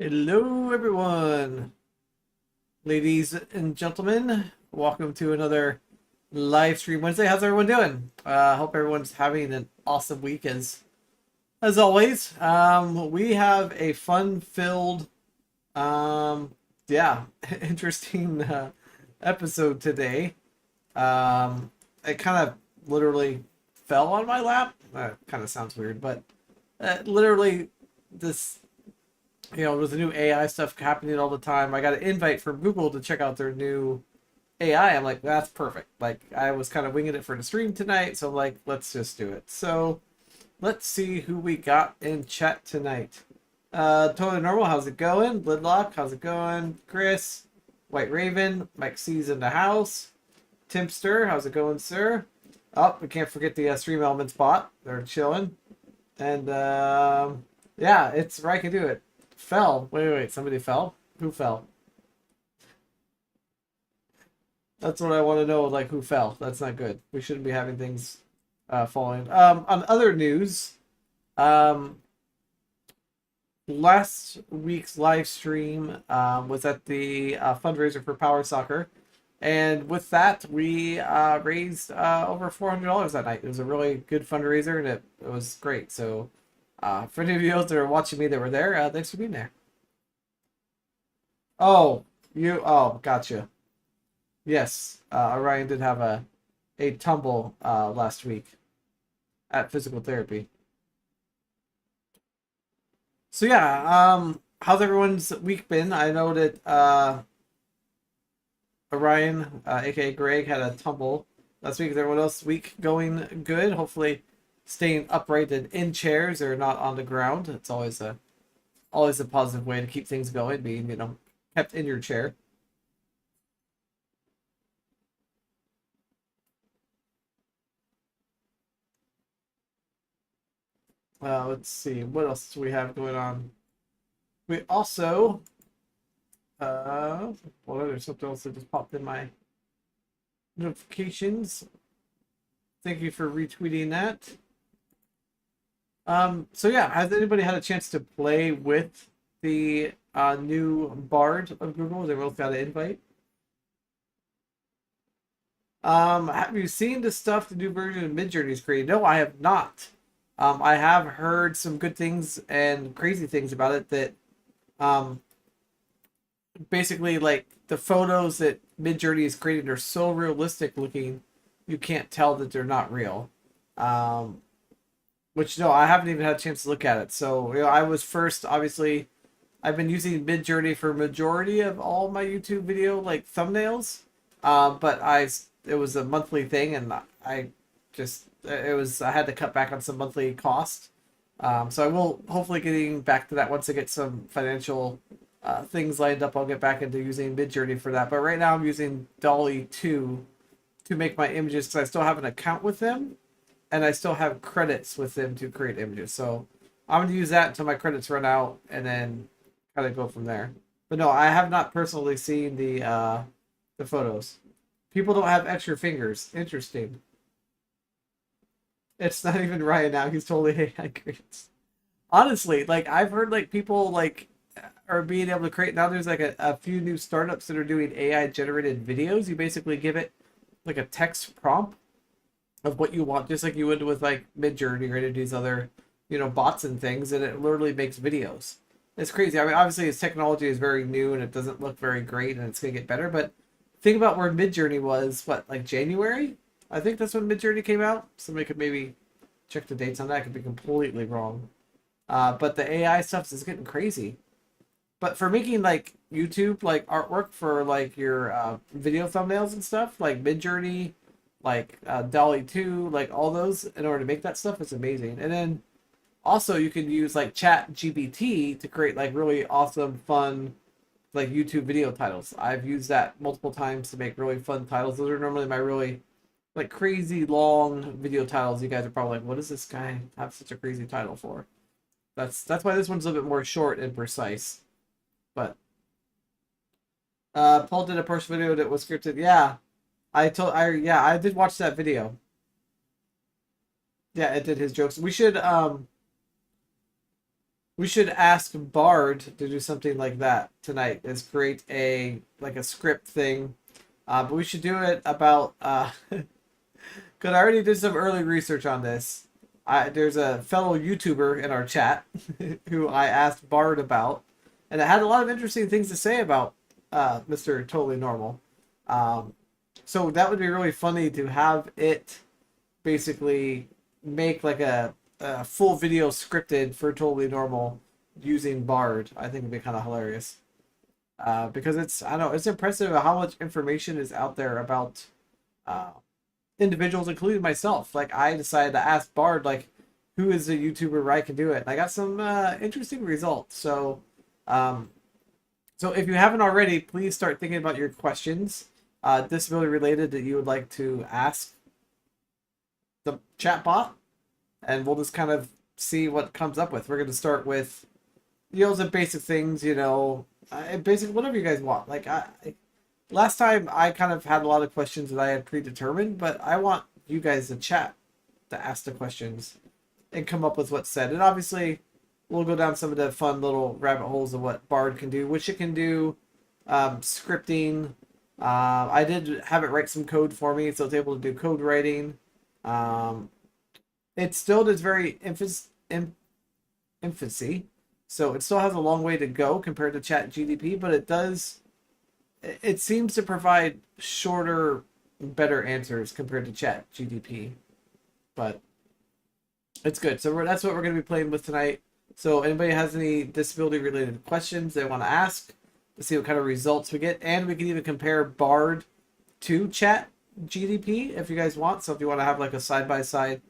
Hello, everyone, ladies and gentlemen. Welcome to another live stream Wednesday. How's everyone doing? Hope everyone's having an awesome week as always. We have a fun-filled, um, yeah, interesting episode today. It kind of literally fell on my lap. Kind of sounds weird, but literally this with the new AI stuff happening all the time. I got an invite from Google to check out their new AI. I'm like, that's perfect. Like, I was kind of winging it for the stream tonight, so I'm like, let's just do it. So, let's see who we got in chat tonight. Totally Normal, how's it going? Lidlock, how's it going? Chris, White Raven, Mike C's in the house. Timster, how's it going, sir? Oh, we can't forget the Stream Elements bot. They're chilling. And, yeah, it's rycandoit. Fell. Wait. Somebody fell? Who fell? That's what I want to know. Like, who fell? That's not good. We shouldn't be having things falling. On other news, um, last week's live stream was at the fundraiser for Power Soccer. And with that, we raised over $400 that night. It was a really good fundraiser, and it was great. So, for any of you that are watching me that were there, thanks for being there. Oh, gotcha. Yes, Orion did have a tumble last week at physical therapy. So yeah, how's everyone's week been? I know that Orion, aka Greg, had a tumble last week. Is everyone else's week going good? Hopefully, staying upright and in chairs or not on the ground. It's always a positive way to keep things going, being kept in your chair. Let's see, what else do we have going on? We also, well, there's something else that just popped in my notifications. Thank you for retweeting that. So yeah, has anybody had a chance to play with the new BARD of Google? They both got an invite. Have you seen the stuff the new version of Midjourney is creating? No, I have not. I have heard some good things and crazy things about it that um, basically like the photos that Midjourney is creating are so realistic looking, you can't tell that they're not real. Um, which no, I haven't even had a chance to look at it. So I was first obviously. I've been using Midjourney for majority of all my YouTube video like thumbnails, but it was a monthly thing, and I just it was I had to cut back on some monthly cost. So I will hopefully getting back to that once I get some financial things lined up. I'll get back into using Midjourney for that. But right now I'm using Dolly 2 to make my images because I still have an account with them, and I still have credits with them to create images. So I'm going to use that until my credits run out, and then kind of go from there. But no, I have not personally seen the photos. People don't have extra fingers. Interesting. It's not even Ryan now. He's totally AI creates. Honestly, like I've heard like people like are being able to create now. There's like a few new startups that are doing AI generated videos. You basically give it like a text prompt of what you want, just like you would with like Midjourney or any of these other, bots and things, and it literally makes videos. It's crazy. I mean, obviously, its technology is very new and it doesn't look very great, and it's gonna get better. But think about where Midjourney was. What, like January? I think that's when Midjourney came out. Somebody could maybe check the dates on that. I could be completely wrong. But the AI stuff is getting crazy. But for making like YouTube like artwork for like your video thumbnails and stuff, like Midjourney, like Dolly 2, like all those in order to make that stuff is amazing. And then also you can use like ChatGPT to create like really awesome, fun like YouTube video titles. I've used that multiple times to make really fun titles. Those are normally my really like crazy long video titles. You guys are probably like, what does this guy have such a crazy title for? That's why this one's a little bit more short and precise. But Paul did a first video that was scripted. Yeah, I did watch that video. Yeah, it did his jokes. We should We should ask Bard to do something like that tonight. Is create a like a script thing, but we should do it about. Because I already did some early research on this. There's a fellow YouTuber in our chat who I asked Bard about, and it had a lot of interesting things to say about Mr. Totally Normal. Um, so that would be really funny to have it basically make like a full video scripted for Totally Normal using Bard. I think it'd be kind of hilarious. Because it's I don't know, it's impressive how much information is out there about uh, individuals, including myself. Like I decided to ask Bard like who is a YouTuber where I can do it. And I got some interesting results. Um, so if you haven't already, please start thinking about your questions, disability related that you would like to ask the chatbot, and we'll just kind of see what comes up with. We're going to start with some basic things, basic whatever you guys want. Like last time I kind of had a lot of questions that I had predetermined, but I want you guys to chat to ask the questions and come up with what's said. And obviously, we'll go down some of the fun little rabbit holes of what Bard can do, which it can do scripting. I did have it write some code for me, so it's able to do code writing. Um, it still does very infancy, so it still has a long way to go compared to Chat GDP, but it does. It seems to provide shorter, better answers compared to Chat GDP, but it's good. So that's what we're going to be playing with tonight. So anybody has any disability related questions they want to ask to see what kind of results we get, and we can even compare Bard to Chat GDP if you guys want. So if you want to have like a side by side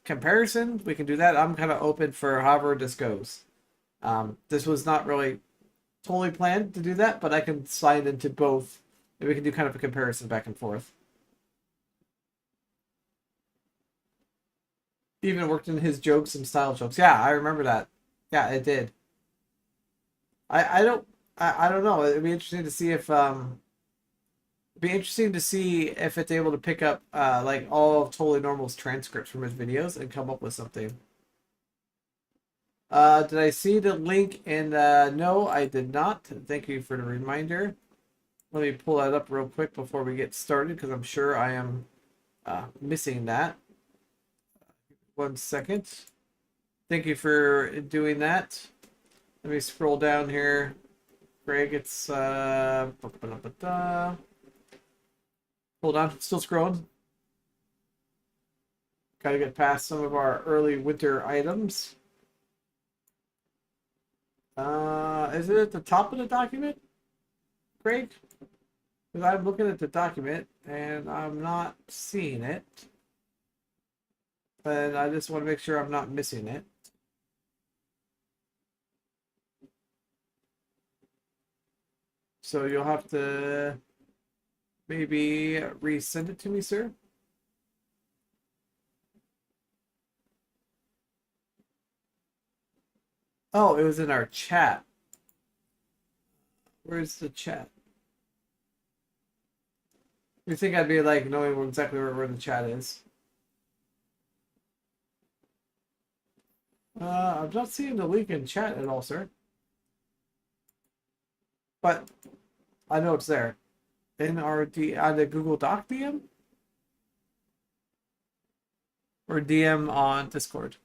comparison, we can do that. I'm kind of open for however this goes. This was not really totally planned to do that, but I can slide into both and we can do kind of a comparison back and forth. Even worked in his jokes and style jokes. Yeah, I remember that. Yeah, it did. I don't know. It'd be interesting to see if it's able to pick up like all of Totally Normal's transcripts from his videos and come up with something. Did I see the link? And no, I did not. Thank you for the reminder. Let me pull that up real quick before we get started because I'm sure I am missing that. 1 second. Thank you for doing that. Let me scroll down here. Greg, it's hold on, still scrolling. Gotta get past some of our early winter items. Is it at the top of the document, Greg? Because I'm looking at the document and I'm not seeing it. But I just want to make sure I'm not missing it. So you'll have to maybe resend it to me, sir. Oh, it was in our chat. Where's the chat? You think I'd be like knowing exactly where the chat is? I'm not seeing the link in chat at all, sir. But I know it's there. In our on the Google Doc DM? Or DM on Discord?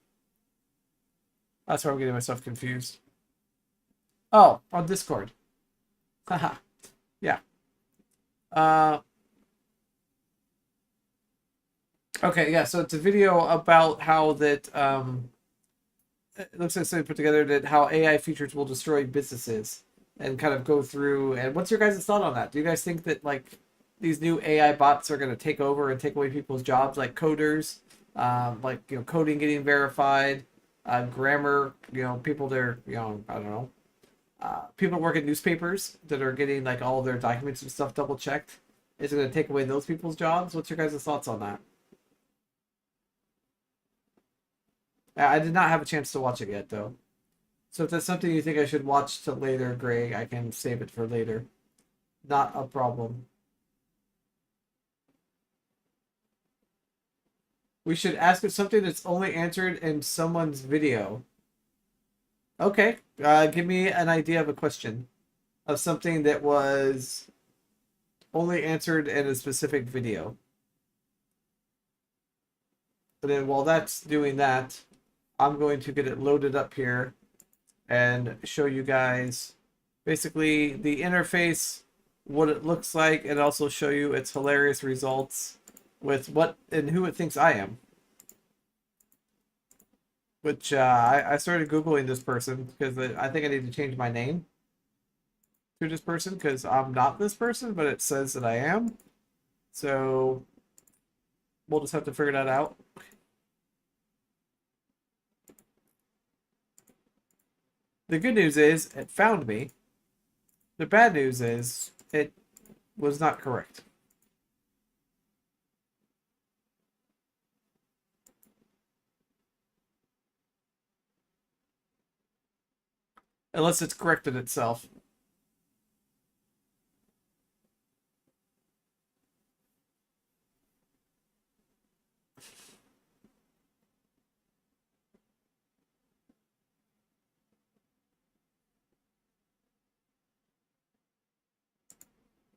That's where I'm getting myself confused. Oh, on Discord. Haha. Yeah. Okay, yeah, so it's a video about how that it looks like something put together that how AI features will destroy businesses and kind of go through. And what's your guys' thought on that? Do you guys think that like these new AI bots are going to take over and take away people's jobs, like coders, like coding getting verified, grammar, people that are I don't know, people that work at newspapers that are getting like all their documents and stuff double checked? Is it going to take away those people's jobs? What's your guys' thoughts on that? I did not have a chance to watch it yet, though. So if that's something you think I should watch till later, Greg, I can save it for later. Not a problem. We should ask it something that's only answered in someone's video. Okay. Give me an idea of a question of something that was only answered in a specific video. And then while that's doing that, I'm going to get it loaded up here and show you guys basically the interface, what it looks like, and also show you its hilarious results with what and who it thinks I am. Which I started Googling this person because I think I need to change my name to this person because I'm not this person, but it says that I am. So we'll just have to figure that out. The good news is it found me. The bad news is it was not correct. Unless it's corrected itself.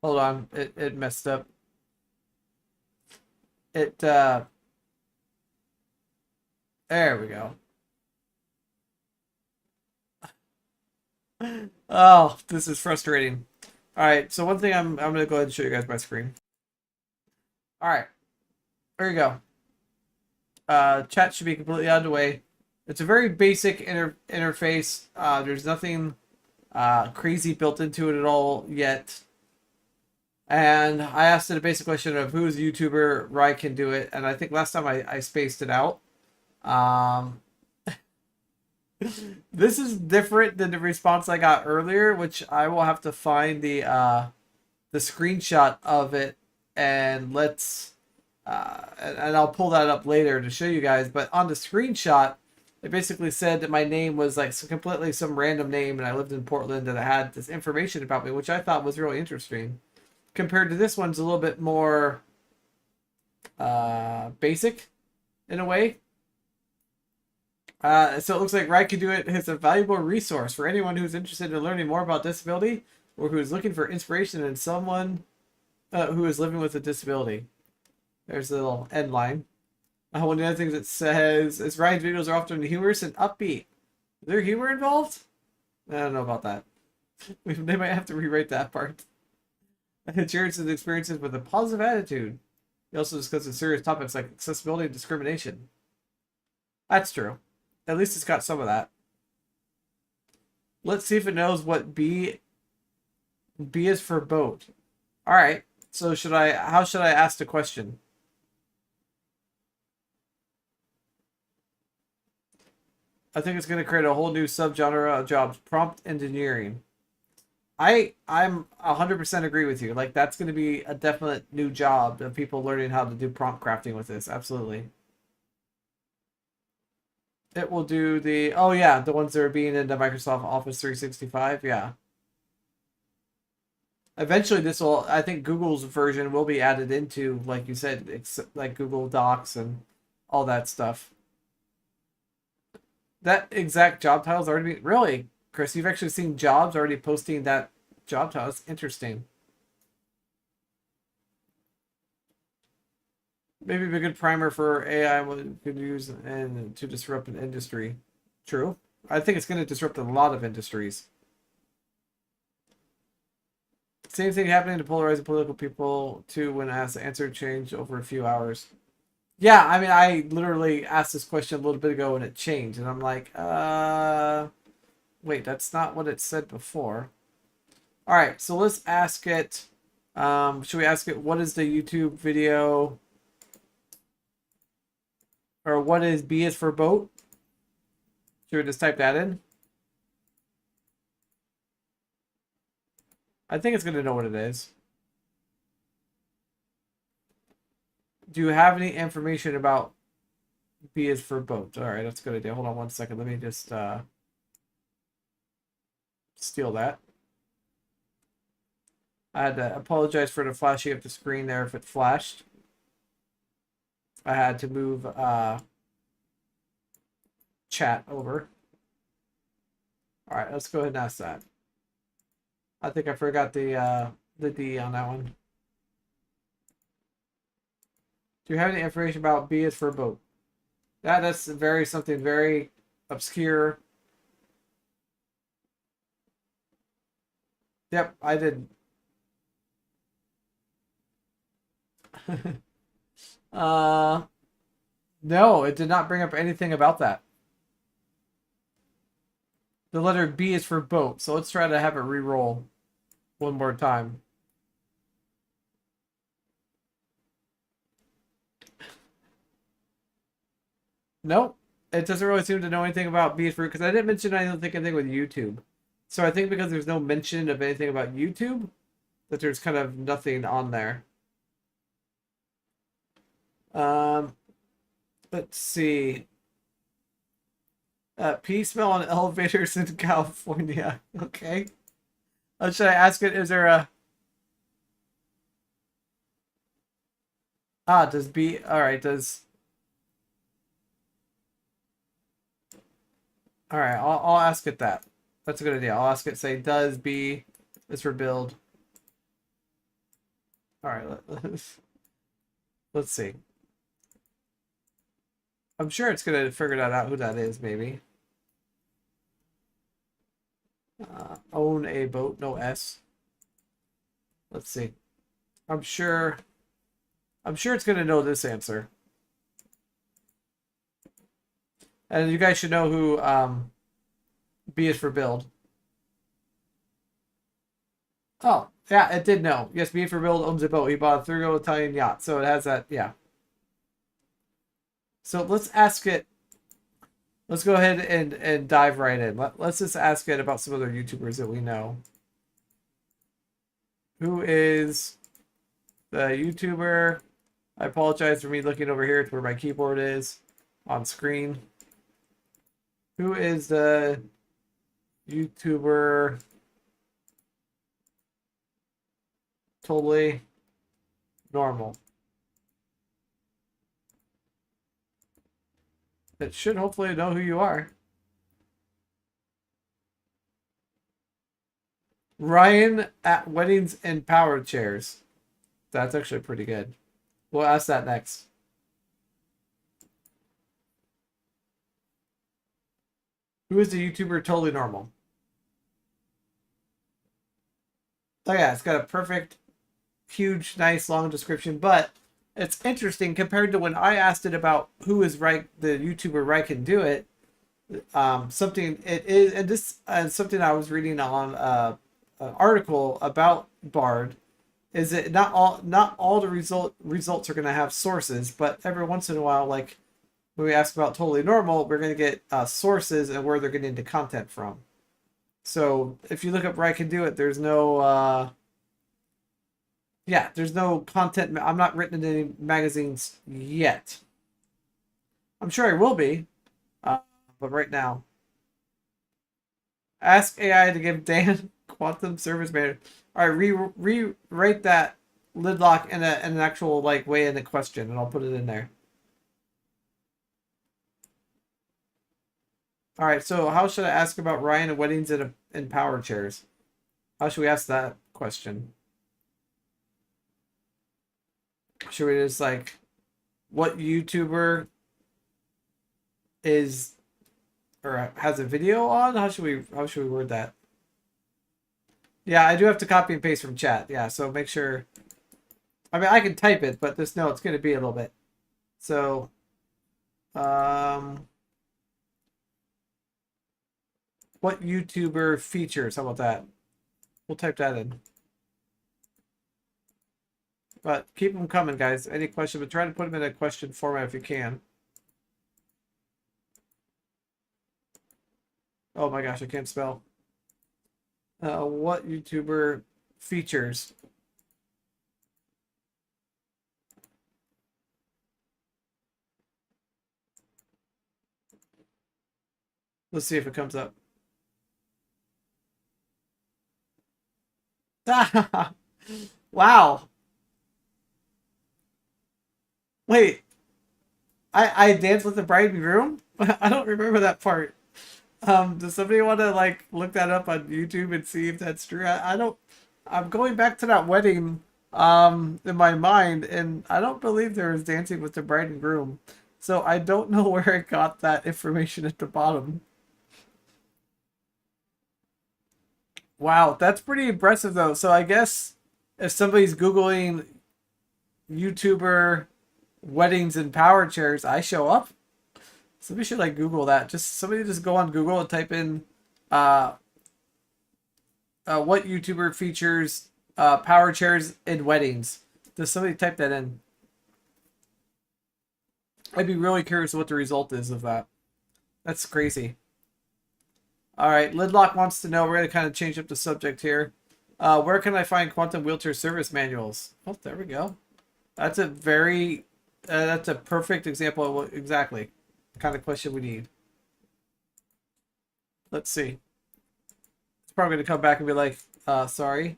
Hold on, it messed up. It there we go. Oh, this is frustrating. All right, so one thing I'm gonna go ahead and show you guys my screen. All right, there you go. Chat should be completely out of the way. It's a very basic interface. There's nothing crazy built into it at all yet. And I asked it a basic question of who's a YouTuber, rycandoit, and I think last time I spaced it out. Um, this is different than the response I got earlier, which I will have to find the screenshot of it and and I'll pull that up later to show you guys. But on the screenshot, it basically said that my name was like completely some random name, and I lived in Portland, and it had this information about me, which I thought was really interesting. Compared to this one's a little bit more basic in a way. So it looks like rycandoit is a valuable resource for anyone who's interested in learning more about disability or who is looking for inspiration in someone who is living with a disability. There's the little end line. One of the other things it says is Ryan's videos are often humorous and upbeat. Is there humor involved? I don't know about that. They might have to rewrite that part. It shares his experiences with a positive attitude. He also discusses serious topics like accessibility and discrimination. That's true. At least it's got some of that. Let's see if it knows what B is for boat. All right. So how should I ask the question? I think it's going to create a whole new subgenre of jobs, prompt engineering. I'm 100% agree with you. Like that's going to be a definite new job of people learning how to do prompt crafting with this. Absolutely. It will do the ones that are being into Microsoft Office 365. Yeah. Eventually, I think Google's version will be added into, like you said, like Google Docs and all that stuff. That exact job title's already been, really, Chris, you've actually seen jobs already posting that job title. It's interesting. Maybe a good primer for AI we could use and to disrupt an industry. True. I think it's going to disrupt a lot of industries. Same thing happening to polarizing political people too when asked the answer changed over a few hours. Yeah, I mean, I literally asked this question a little bit ago and it changed, and I'm like, wait, that's not what it said before. All right, so let's ask it. Should we ask it what is the YouTube video, or what is B is for boat? Should we just type that in? I think it's gonna know what it is. Do you have any information about B is for boat? All right, that's a good idea. Hold on one second. Let me just steal that. I had to apologize for the flashing of the screen there if it flashed. I had to move chat over. All right, let's go ahead and ask that. I think I forgot the D on that one. Do you have any information about B is for boat? That's very something very obscure. Yep, I did. uh, no, it did not bring up anything about that. The letter B is for boat, so let's try to have it re-roll one more time. Nope. It doesn't really seem to know anything about B is for, because I didn't mention anything with YouTube. So I think because there's no mention of anything about YouTube, that there's kind of nothing on there. Let's see. Pee smell on elevators in California. Okay. Should I ask it? Is there a... does B... Alright, does... Alright, I'll ask it that. That's a good idea. I'll ask it, say, does B is for build. Alright, let's see. I'm sure it's going to figure that out who that is, maybe. Own a boat, no S. Let's see. I'm sure it's going to know this answer. And you guys should know who B is for build. Oh, yeah, it did know. Yes, B is for build owns a boat. He bought a Thurgo Italian yacht. So it has that, yeah. So let's ask it. Let's go ahead and dive right in. Let's just ask it about some other YouTubers that we know. Who is the YouTuber? I apologize for me looking over here to where my keyboard is on screen. Who is the YouTuber totally normal? It should hopefully know who you are. Ryan at Weddings and Power Chairs. That's actually pretty good. We'll ask that next. Who is the YouTuber totally normal? Oh yeah, it's got a perfect, huge, nice, long description, but it's interesting compared to when I asked it about who is right, the YouTuber right can do it. Something it is, and this something I was reading on an article about BARD is that not all the results are going to have sources, but every once in a while, like when we ask about totally normal, we're going to get sources and where they're getting the content from. So if you look up right can do it, there's no there's no content. I'm not written in any magazines yet. I'm sure I will be, but right now, ask AI to give Dan quantum service manager. All right, rewrite that lid lock in an actual like way in the question, and I'll put it in there. All right, so how should I ask about Ryan and weddings and power chairs? How should we ask that question? Should we just like, what YouTuber is or has a video on? How should we word that? Yeah, I do have to copy and paste from chat. Yeah, so make sure. I mean, I can type it, but this no, it's going to be a little bit. So, what YouTuber features? How about that? We'll type that in. But keep them coming, guys. Any question, but try to put them in a question format if you can. Oh my gosh, I can't spell. What YouTuber features? Let's see if it comes up. Wow. Wait. I danced with the bride and groom? I don't remember that part. Does somebody want to like look that up on YouTube and see if that's true? I don't. I'm going back to that wedding in my mind, and I don't believe there was dancing with the bride and groom. So I don't know where it got that information at the bottom. Wow, that's pretty impressive though. So I guess if somebody's Googling YouTuber weddings and power chairs, I show up. Somebody should like Google that. Just somebody just go on Google and type in uh, what YouTuber features power chairs in weddings. Does somebody type that in? I'd be really curious what the result is of that. That's crazy. All right, Lidlock wants to know. We're gonna kind of change up the subject here. Where can I find quantum wheelchair service manuals? Oh, there we go. That's a very, that's a perfect example of what exactly the kind of question we need. Let's see. It's probably gonna come back and be like, sorry,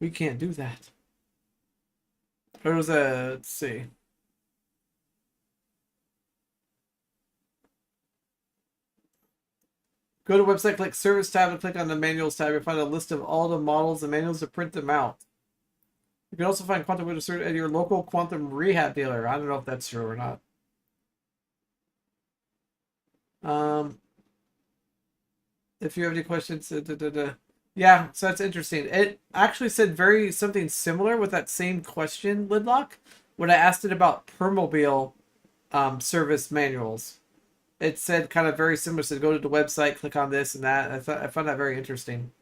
we can't do that. There was a, let's see. Go to website, click Service tab, and click on the Manuals tab. You'll find a list of all the models and manuals to print them out. You can also find quantum wheelchair at your local quantum rehab dealer. I don't know if that's true or not. If you have any questions, yeah, so that's interesting. It actually said very something similar with that same question, Lidlock, when I asked it about Permobile service manuals. It said kind of very similar. So go to the website, click on this and that. I found that very interesting.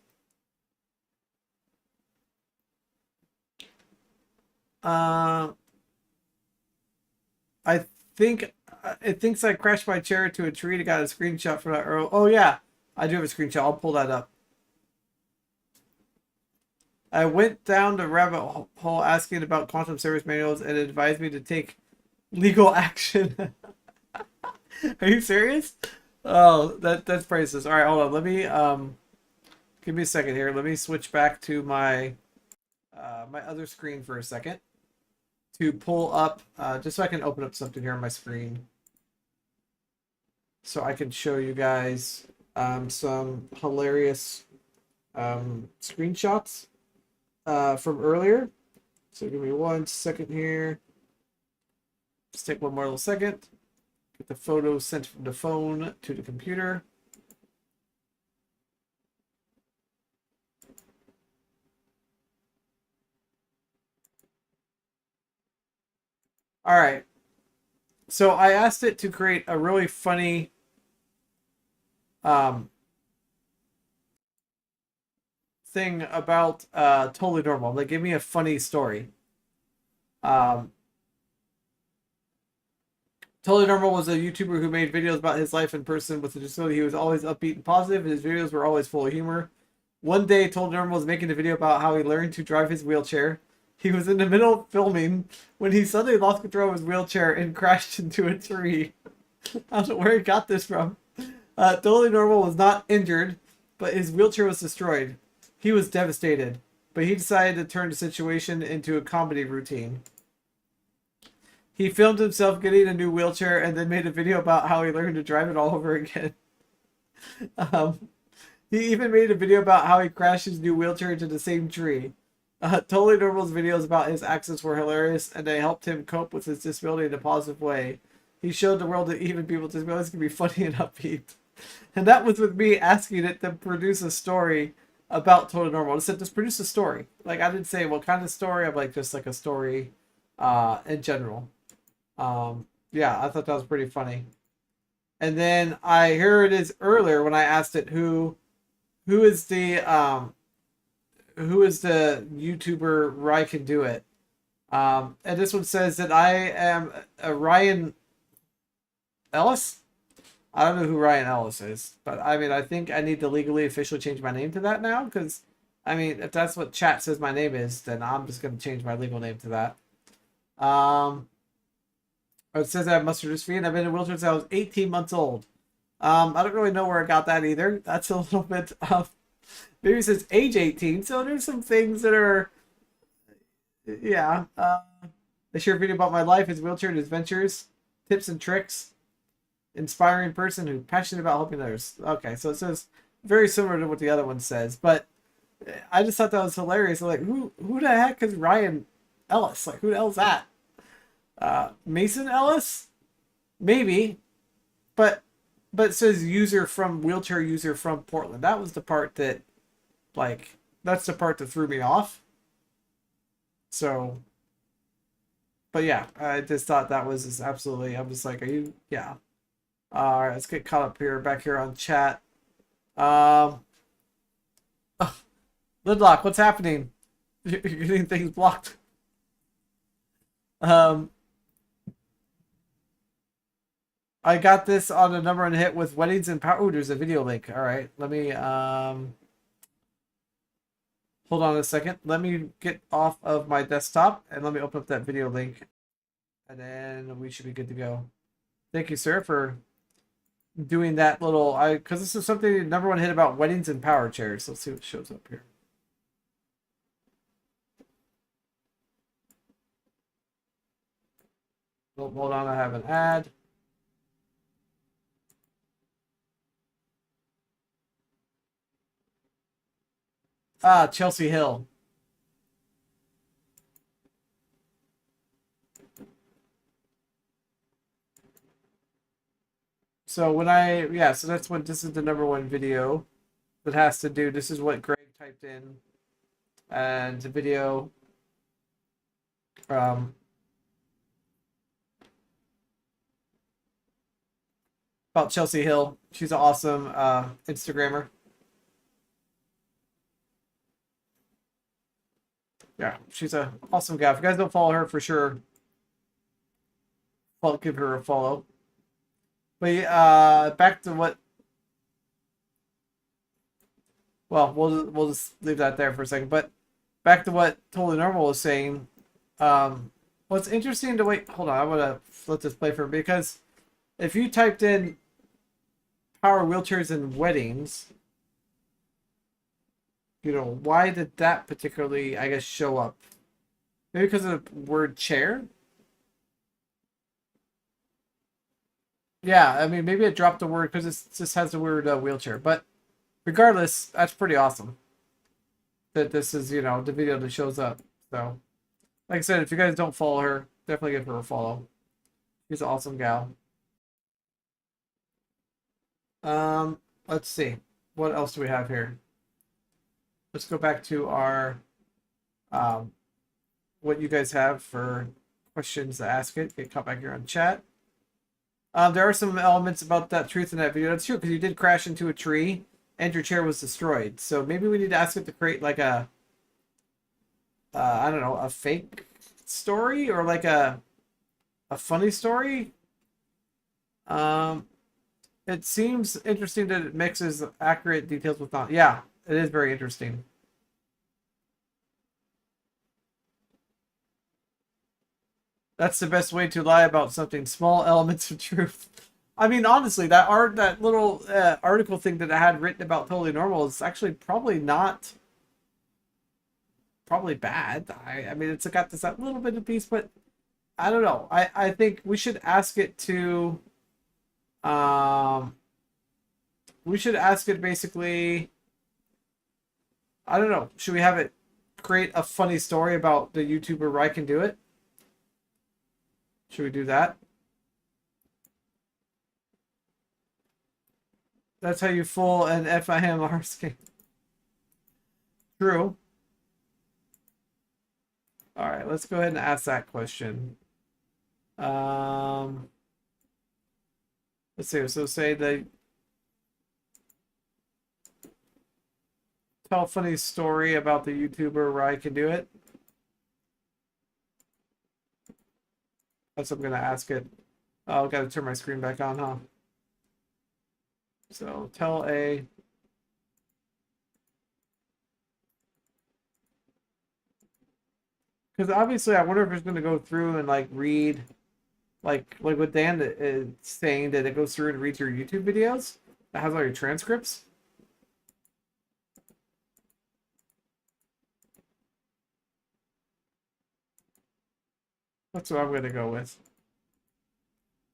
I think it thinks I crashed my chair into a tree and got a screenshot for that. Oh yeah, I do have a screenshot. I'll pull that up. I went down the rabbit hole asking about quantum service manuals and it advised me to take legal action. Are you serious? Oh, that's priceless. All right, hold on. Let me give me a second here. Let me switch back to my my other screen for a second to pull up just so I can open up something here on my screen so I can show you guys some hilarious screenshots from earlier. So give me 1 second here. Just take one more little second. Get the photo sent from the phone to the computer. All right. So I asked it to create a really funny thing about Totally Normal. Like, give me a funny story. Um, Totally Normal was a YouTuber who made videos about his life in person with a disability. He was always upbeat and positive, and his videos were always full of humor. One day, Totally Normal was making a video about how he learned to drive his wheelchair. He was in the middle of filming when he suddenly lost control of his wheelchair and crashed into a tree. I don't know where he got this from. Totally Normal was not injured, but his wheelchair was destroyed. He was devastated, but he decided to turn the situation into a comedy routine. He filmed himself getting a new wheelchair and then made a video about how he learned to drive it all over again. Um, he even made a video about how he crashed his new wheelchair into the same tree. Totally Normal's videos about his accidents were hilarious, and they helped him cope with his disability in a positive way. He showed the world that even people with disabilities can be funny and upbeat. And that was with me asking it to produce a story about Totally Normal. It said, just produce a story. Like, I didn't say what kind of story. I'm like, just like a story in general. Yeah, I thought that was pretty funny. And then here it is earlier when I asked it who is the YouTuber rycandoit. And this one says that I am a Ryan Ellis. I don't know who Ryan Ellis is, but I mean, I think I need to legally officially change my name to that now because, I mean, if that's what chat says my name is, then I'm just going to change my legal name to that. It says I have muscular dystrophy and I've been in a wheelchair since I was 18 months old. I don't really know where I got that either. That's a little bit maybe it says age 18, so there's some things that are, yeah. I share a video about my life, his wheelchair and his adventures, tips and tricks. inspiring person who's passionate about helping others. Okay, so it says very similar to what the other one says, but I just thought that was hilarious. Like, who the heck is Ryan Ellis? Like, who the hell's that? Mason Ellis? Maybe, but it says user from wheelchair user from Portland. That was the part that, like, that's the part that threw me off. So, but yeah, I just thought that was just absolutely. I was like, are you? Yeah. All right, let's get caught up here, back here on chat. Um, Lidlock, what's happening? You're getting things blocked. Um, I got this on a number one hit with weddings and power. Oh, there's a video link. All right, let me hold on a second. Let me get off of my desktop and let me open up that video link, and then we should be good to go. Thank you, sir, for doing that little. Because this is something number one hit about weddings and power chairs. Let's see what shows up here. Oh, hold on, I have an ad. Ah, Chelsea Hill. So when yeah, so that's what this is the number one video that has to do. This is what Greg typed in, and the video. Um, about Chelsea Hill. She's an awesome Instagrammer. Yeah, she's an awesome guy. If you guys don't follow her, for sure, I'll give her a follow. But back to what. Well, we'll just leave that there for a second. But back to what Totally Normal was saying. What's interesting to wait. Hold on, I'm gonna let this play for because if you typed in power wheelchairs and weddings, you know, why did that particularly, I guess, show up? Maybe because of the word chair? Yeah, I mean, maybe it dropped the word because it just has the word wheelchair. But regardless, that's pretty awesome that this is, you know, the video that shows up. So, like I said, if you guys don't follow her, definitely give her a follow. She's an awesome gal. Let's see. What else do we have here? Let's go back to our what you guys have for questions to ask it. Get caught back here on chat. There are some elements about that truth in that video. That's true because you did crash into a tree and your chair was destroyed. So maybe we need to ask it to create like a, I don't know, a fake story or like a funny story. It seems interesting that it mixes accurate details with not. Yeah, it is very interesting. That's the best way to lie about something. Small elements of truth. I mean, honestly, that little article thing that I had written about Totally Normal is actually probably not probably bad. I mean, it's got this that little bit of piece, but I don't know. I think we should ask it to. We should ask it basically. I don't know. Should we have it create a funny story about the YouTuber rycandoit? Should we do that? That's how you fool an FIMR scheme. True. All right, let's go ahead and ask that question. Let's see. So say they tell a funny story about the YouTuber rycandoit. That's what I'm gonna ask it. Oh, I've got to turn my screen back on, huh? So tell a. Because obviously, I wonder if it's going to go through and like read, like what Dan is saying, that it goes through and reads your YouTube videos. That has all your transcripts. That's what I'm going to go with.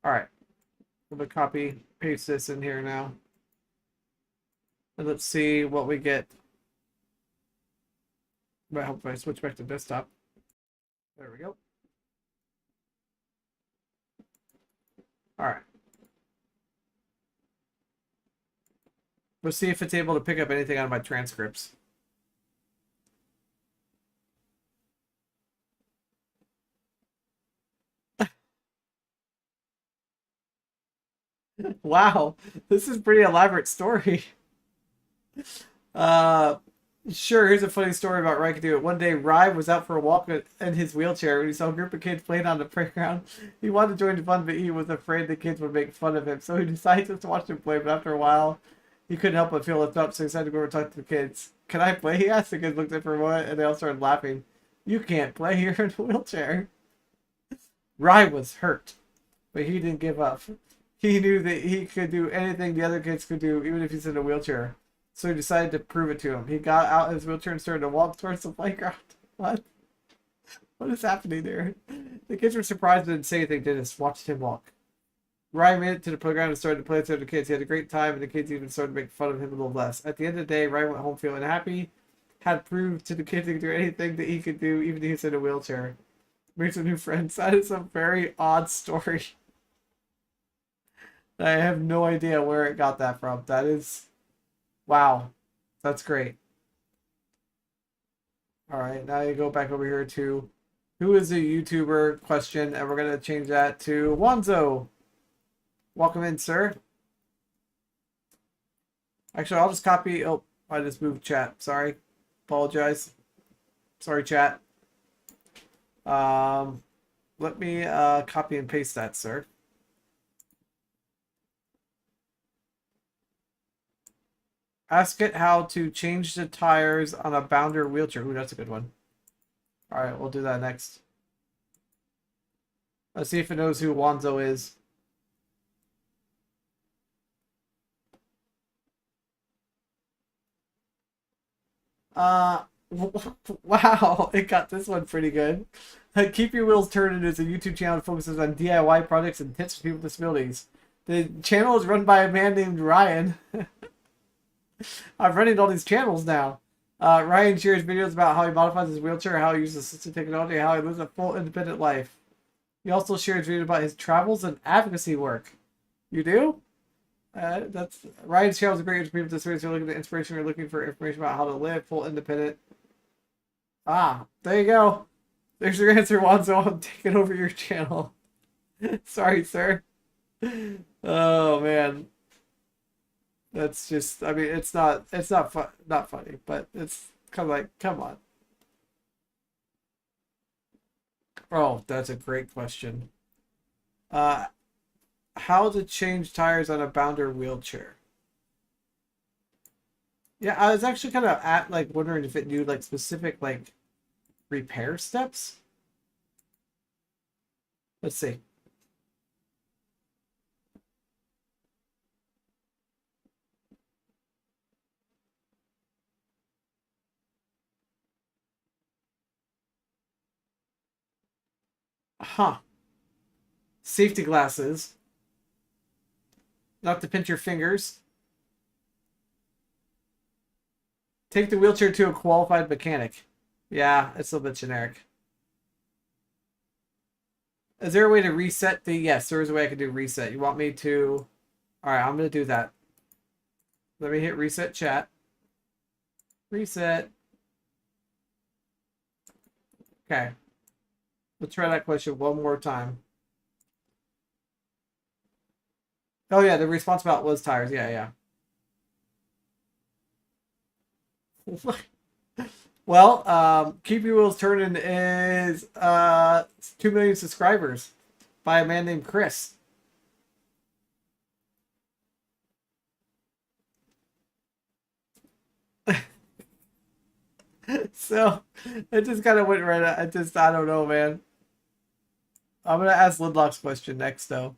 All right. I'm gonna copy paste this in here now. And let's see what we get. Might help if I switch back to desktop. There we go. All right. Let's see if it's able to pick up anything out of my transcripts. Wow, this is a pretty elaborate story. Uh, sure, here's a funny story about Ryan can do it. One day, Ryan was out for a walk in his wheelchair when he saw a group of kids playing on the playground. He wanted to join the fun, but he was afraid the kids would make fun of him. So he decided just to watch them play, but after a while, he couldn't help but feel left up, so he decided to go over and talk to the kids. Can I play? He asked. The kids looked at him for a moment, and they all started laughing. You can't play, you're in a wheelchair. Ryan was hurt, but he didn't give up. He knew that he could do anything the other kids could do, even if he's in a wheelchair. So he decided to prove it to him. He got out his wheelchair and started to walk towards the playground. What? What is happening there? The kids were surprised but didn't say anything, they just watched him walk. Ryan made it to the playground and started to play with the other kids. He had a great time, and the kids even started to make fun of him a little less. At the end of the day, Ryan went home feeling happy, had proved to the kids he could do anything that he could do, even if he was in a wheelchair. Made some new friends. That is a very odd story. I have no idea where it got that from. That is... Wow. That's great. Alright, now you go back over here to who is a YouTuber question, and we're going to change that to Wanzo. Welcome in, sir. Actually, I'll just copy... Oh, I just moved chat. Sorry. Apologize. Sorry, chat. Let me copy and paste that, sir. Ask it how to change the tires on a Bounder wheelchair. Ooh, that's a good one. All right, we'll do that next. Let's see if it knows who Wanzo is. Wow, it got this one pretty good. Keep Your Wheels Turning is a YouTube channel that focuses on DIY projects and tips for people with disabilities. The channel is run by a man named Ryan. I'm running all these channels now. Ryan shares videos about how he modifies his wheelchair, how he uses assistive technology, how he lives a full independent life. He also shares videos about his travels and advocacy work. You do? That's Ryan's channel is a great for people with disabilities who are looking for inspiration or looking for information about how to live full independent. Ah, there you go. There's your answer, Wanzo. I'm taking over your channel. Sorry, sir. Oh man. That's just, I mean, it's not not funny, but it's kind of like, come on. Oh, that's a great question. Uh, how to change tires on a Bounder wheelchair? Yeah, I was actually kind of at like wondering if it knew like specific like repair steps. Let's see. Huh. Safety glasses. Not to pinch your fingers. Take the wheelchair to a qualified mechanic. Yeah, it's a little bit generic. Is there a way to reset the... Yes, there is a way I can do reset. You want me to... Alright, I'm going to do that. Let me hit reset chat. Reset. Okay. Let's try that question one more time. Oh yeah, the response about was tires. Yeah, yeah. Well, Keep Your Wheels Turning is 2 million subscribers by a man named Chris. So it just kind of went right. I don't know, man. I'm gonna ask Lidlock's question next, though.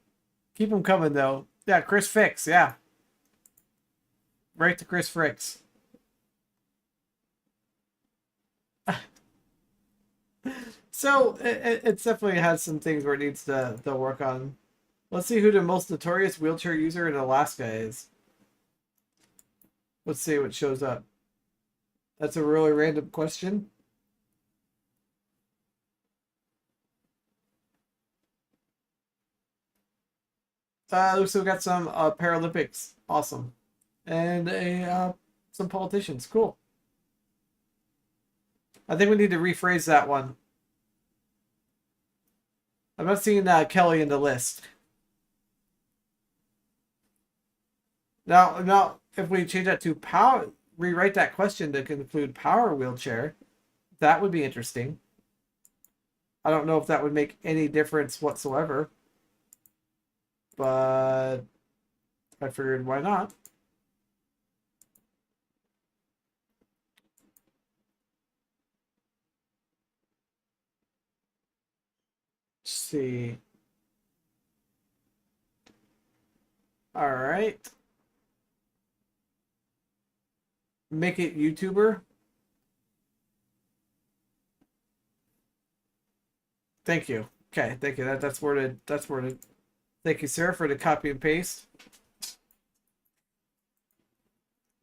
Keep them coming, though. Yeah, Chris Fix. Yeah, right to Chris Fix. So it definitely has some things where it needs to work on. Let's see who the most notorious wheelchair user in Alaska is. Let's see what shows up. That's a really random question. Looks like we got some Paralympics. Awesome. And some politicians. Cool. I think we need to rephrase that one. I'm not seeing Kelly in the list. Now, if we change that to power, rewrite that question to include power wheelchair, that would be interesting. I don't know if that would make any difference whatsoever, but I figured why not. Let's see. All right. Make it YouTuber. Thank you. Okay, thank you. That's worded. That's worded. Thank you, sir, for the copy and paste.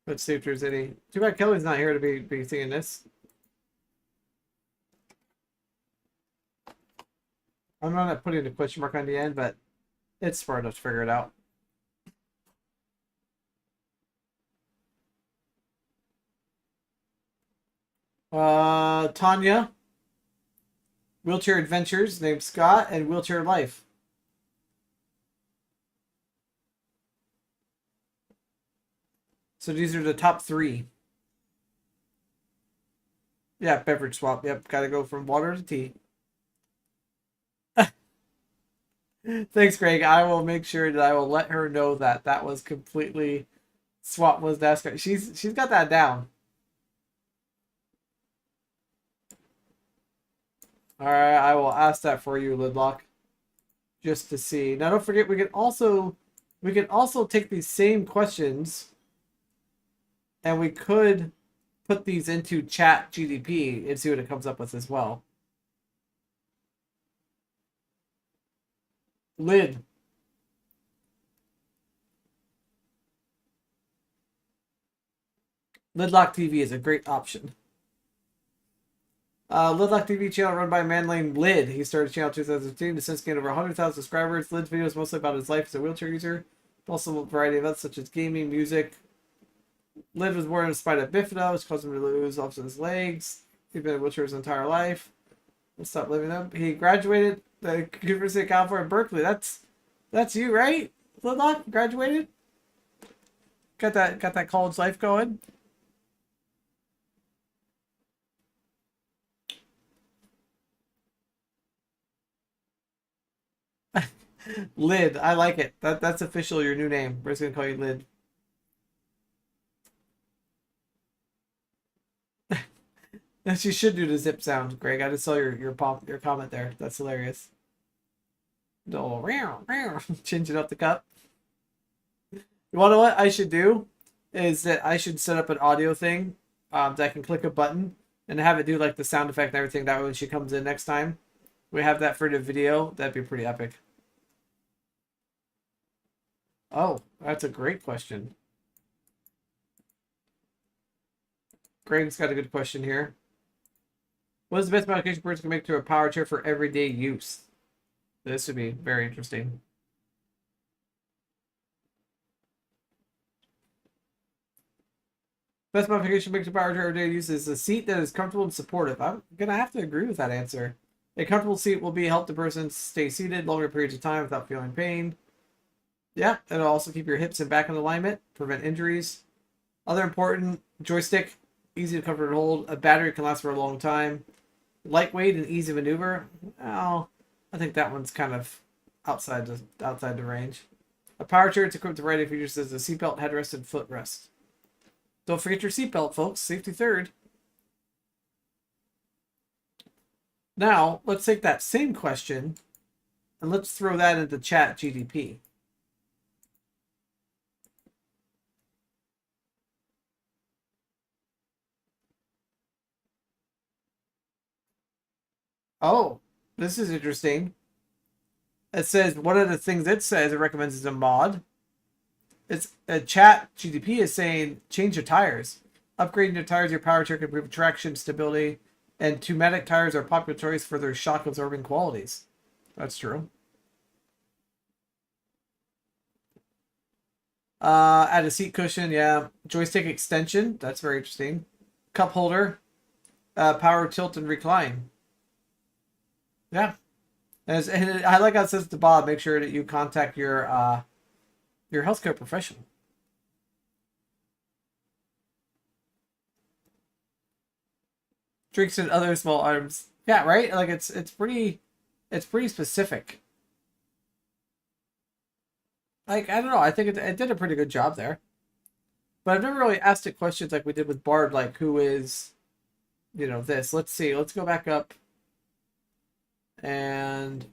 Let's see if there's any. Too bad Kelly's not here to be seeing this. I'm not putting a question mark on the end, but it's smart enough to figure it out. Tanya. Wheelchair Adventures, named Scott, and Wheelchair Life. So these are the top 3. Yeah, beverage swap. Yep, gotta go from water to tea. Thanks, Greg. I will make sure that I will let her know that that was completely swap was NASCAR. She's got that down. All right, I will ask that for you, Lidlock, just to see. Now, don't forget we can also take these same questions, and we could put these into Chat GDP and see what it comes up with as well. Lid. Lidlock TV is a great option. Lidlock TV channel run by a man named Lid. He started the channel in 2015 to since gained over 100,000 subscribers. Lid's videos mostly about his life as a wheelchair user, also a variety of events such as gaming, music. Lid was born in spite of bifida, which caused him to lose off his legs. He's been in a wheelchair his entire life. He'll stop living them. He graduated the University of California, Berkeley. That's you, right? Lidlock graduated. Got that college life going. Lid, I like it. That's official. Your new name. We're just gonna call you Lid. Yes, you should do the zip sound, Greg. I just saw your comment there. That's hilarious. No, changing up the cup. You wanna know what I should do? Is that I should set up an audio thing that I can click a button and have it do like the sound effect and everything. That way when she comes in next time, we have that for the video. That'd be pretty epic. Oh, that's a great question. Greg's got a good question here. What is the best modification a person can make to a power chair for everyday use? This would be very interesting. Best modification makes a power chair everyday use is a seat that is comfortable and supportive. I'm gonna have to agree with that answer. A comfortable seat will help the person stay seated longer periods of time without feeling pain. Yeah, it'll also keep your hips and back in alignment, prevent injuries. Other important joystick, easy to comfort and hold. A battery can last for a long time. Lightweight and easy maneuver. Oh, I think that one's kind of outside the range. A power chair, it's equipped with a variety of features as a seatbelt, headrest, and footrest. Don't forget your seatbelt, folks. Safety third. Now, let's take that same question and let's throw that into Chat GDP. Oh, this is interesting. It says one of the things it says it recommends is a mod. It's a chat GDP is saying change your tires. Upgrading your tires, your power track, improve traction stability, and pneumatic tires are popular choice for their shock absorbing qualities. That's true. Add a seat cushion, yeah. Joystick extension, that's very interesting. Cup holder, power tilt and recline. Yeah. And I like how it says to Bob, make sure that you contact your healthcare professional. Drinks and other small items. Yeah, right? Like it's pretty specific. Like I don't know, I think it did a pretty good job there. But I've never really asked it questions like we did with Bard, like who is, this. Let's see. Let's go back up and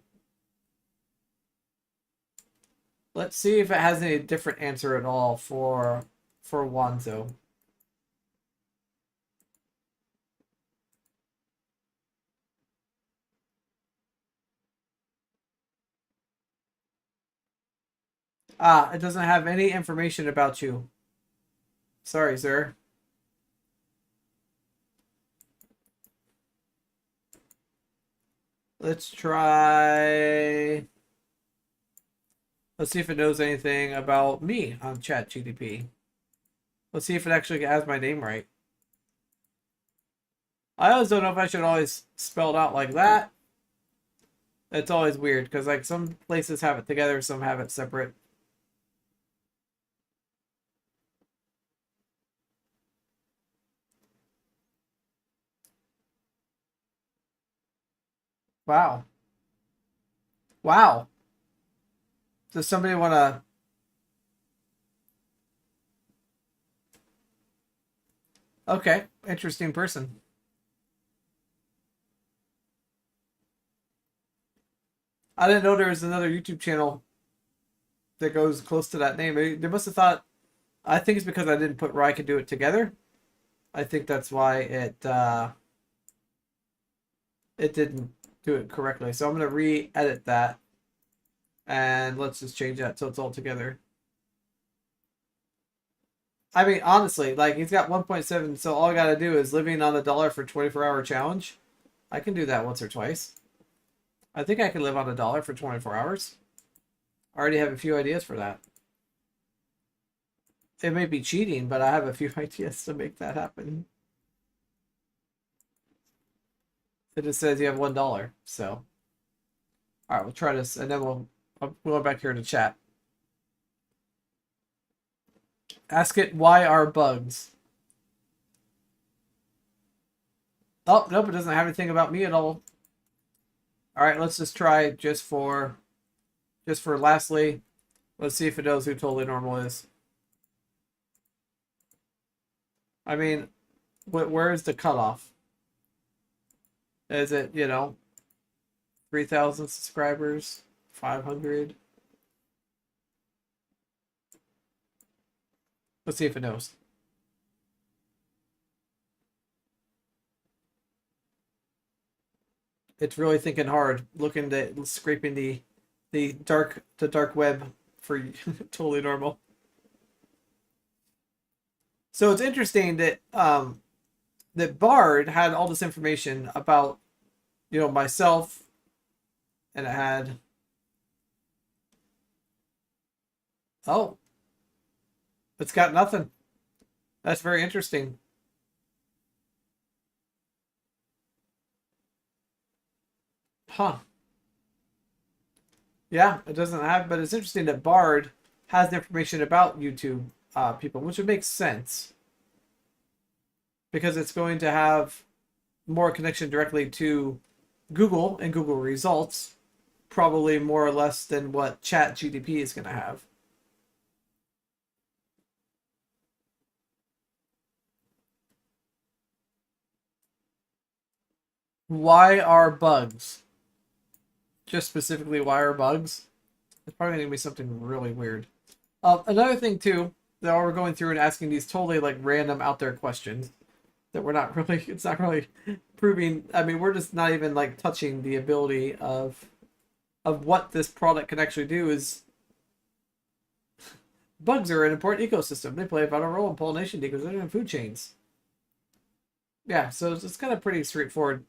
let's see if it has any different answer at all for Wanzo. Ah, it doesn't have any information about you. Sorry, sir. Let's try. Let's see if it knows anything about me on ChatGPT. Let's see if it actually has my name right. I always don't know if I should always spell it out like that. It's always weird because like some places have it together, some have it separate. Wow. Wow. Does somebody want to... Okay, interesting person. I didn't know there was another YouTube channel that goes close to that name. They must have thought... I think it's because I didn't put Rycandoit together. I think that's why it didn't do it correctly. So I'm going to re-edit that. And let's just change that so it's all together. I mean, honestly, like he's got 1.7, so all I gotta do is living on $1 for 24-hour challenge. I can do that once or twice. I think I can live on $1 for 24 hours. I already have a few ideas for that. It may be cheating, but I have a few ideas to make that happen. It just says you have $1, so. Alright, we'll try this, and then we'll go back here to chat. Ask it, why are bugs? Oh, nope, it doesn't have anything about me at all. Alright, let's just try just for lastly. Let's see if it knows who Totally Normal is. I mean, where is the cutoff? Is it, 3,000 subscribers? 500? Let's see if it knows. It's really thinking hard, looking at scraping the dark web for Totally Normal. So it's interesting that that Bard had all this information about myself, and it had it's got nothing. That's very interesting. Huh. Yeah, it doesn't have, but it's interesting that Bard has the information about YouTube people, which would make sense because it's going to have more connection directly to Google and Google results, probably more or less than what ChatGPT is going to have. Why are bugs? Just specifically, why are bugs? It's probably going to be something really weird. Another thing, too, that we're going through and asking these totally, like, random out there questions that we're not really, it's not really proving, I mean, we're just not even, like, touching the ability of of what this product can actually do is bugs are an important ecosystem. They play a vital role in pollination, decomposition, and food chains. Yeah, so it's kind of pretty straightforward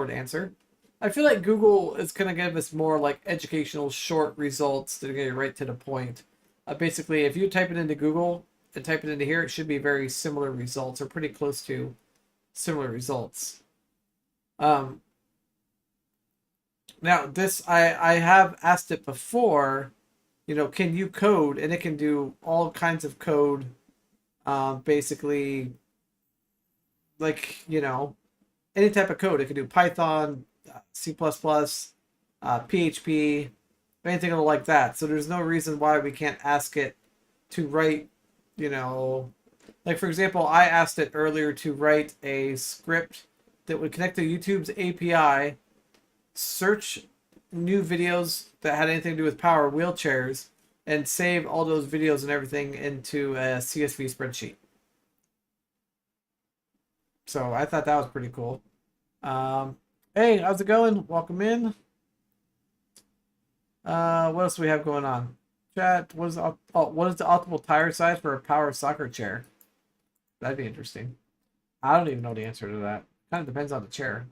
answer. I feel like Google is going to give us more like educational short results to get right to the point. Basically, if you type it into Google and type it into here, it should be very similar results or pretty close to similar results. Now this I have asked it before, you know, can you code? And it can do all kinds of code, basically like, you know, any type of code. It can do Python, C++, PHP, anything like that. So there's no reason why we can't ask it to write, you know, like for example, I asked it earlier to write a script that would connect to YouTube's API, search new videos that had anything to do with power wheelchairs, and save all those videos and everything into a CSV spreadsheet. So I thought that was pretty cool. Hey, how's it going? Welcome in. What else do we have going on? Chat, what is the optimal tire size for a power soccer chair? That'd be interesting. I don't even know the answer to that. Kind of depends on the chair.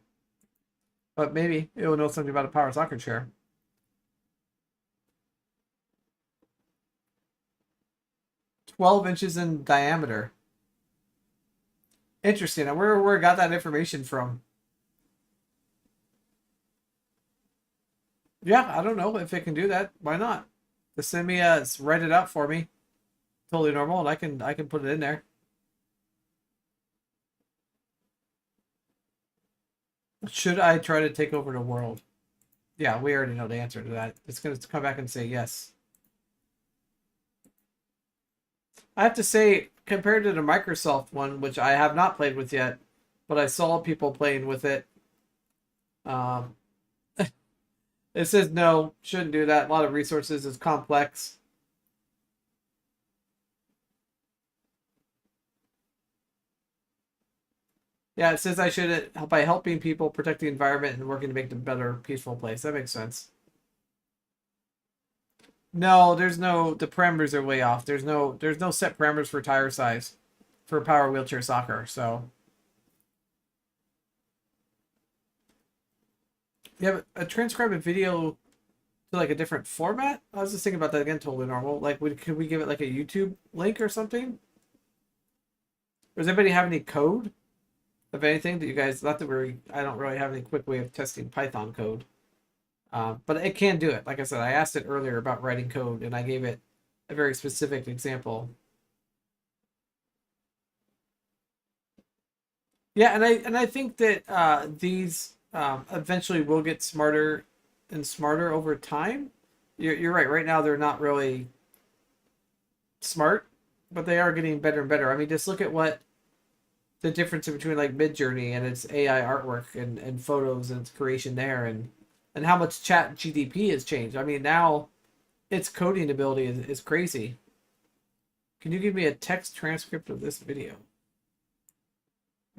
But maybe it will know something about a power soccer chair. 12 inches in diameter. Interesting. Where got that information from? Yeah, I don't know if it can do that. Why not? Just send me write it out for me. Totally normal, and I can put it in there. Should I try to take over the world? Yeah, we already know the answer to that. It's gonna come back and say yes. I have to say, compared to the Microsoft one, which I have not played with yet, but I saw people playing with it. Um, it says no, shouldn't do that. A lot of resources, it's complex. Yeah, it says I should by helping people protect the environment and working to make it a better, peaceful place. That makes sense. No, the parameters are way off. There's no set parameters for tire size for power wheelchair soccer. So yeah, but transcribe a video to like a different format. I was just thinking about that again. Totally normal. Like, could we give it like a YouTube link or something? Or does anybody have any code of anything that you guys? Not that I don't really have any quick way of testing Python code. But it can do it. Like I said, I asked it earlier about writing code, and I gave it a very specific example. Yeah, and I think that these eventually will get smarter and smarter over time. You're right. Right now, they're not really smart, but they are getting better and better. I mean, just look at what the difference between like Midjourney and its AI artwork and photos and its creation there, and how much Chat GDP has changed. I mean, now its coding ability is crazy. Can you give me a text transcript of this video?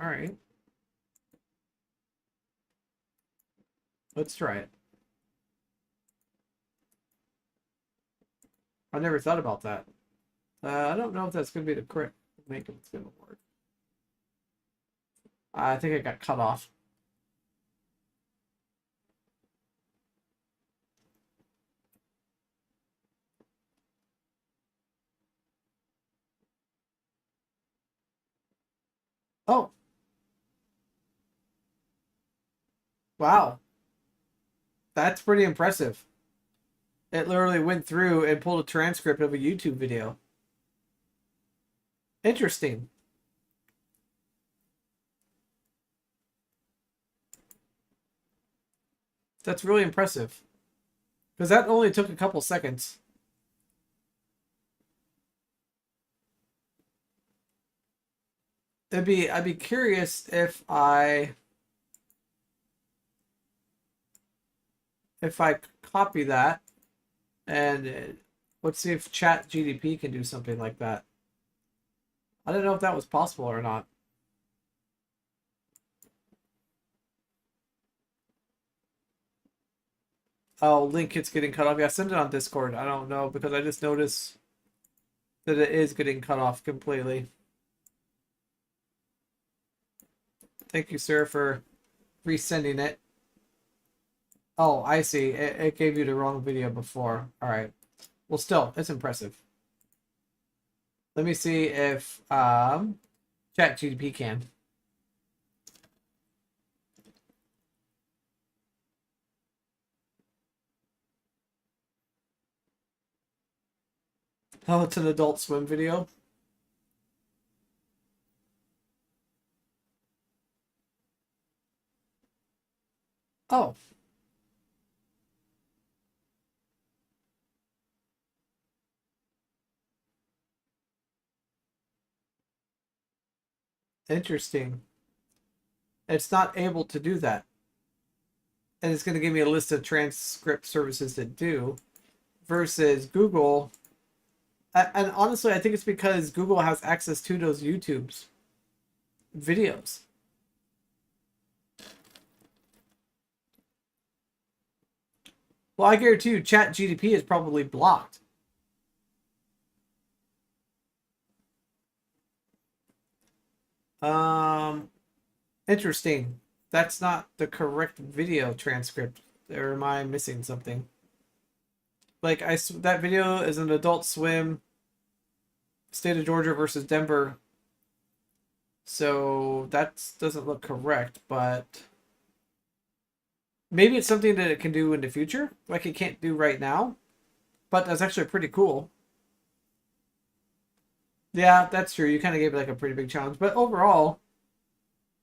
All right. Let's try it. I never thought about that. I don't know if that's going to be the correct make it's going to work. I think it got cut off. Oh, wow. That's pretty impressive. It literally went through and pulled a transcript of a YouTube video. Interesting. That's really impressive. Because that only took a couple seconds. I'd be curious if I copy that and let's see if Chat GDP can do something like that. I don't know if that was possible or not. Oh, link it's getting cut off. Yeah, send it on Discord. I don't know because I just noticed that it is getting cut off completely. Thank you, sir, for resending it. Oh, I see. It gave you the wrong video before. All right. Well, still, it's impressive. Let me see if ChatGPT can. Oh, it's an Adult Swim video. Oh, interesting. It's not able to do that. And it's going to give me a list of transcript services that do versus Google. And honestly, I think it's because Google has access to those YouTube's videos. Well, I guarantee you, ChatGPT is probably blocked. Um, Interesting. That's not the correct video transcript. Or am I missing something? Like that video is an Adult Swim, State of Georgia versus Denver. So that doesn't look correct, but maybe it's something that it can do in the future, like it can't do right now. But that's actually pretty cool. Yeah, that's true. You kind of gave it like a pretty big challenge, but overall,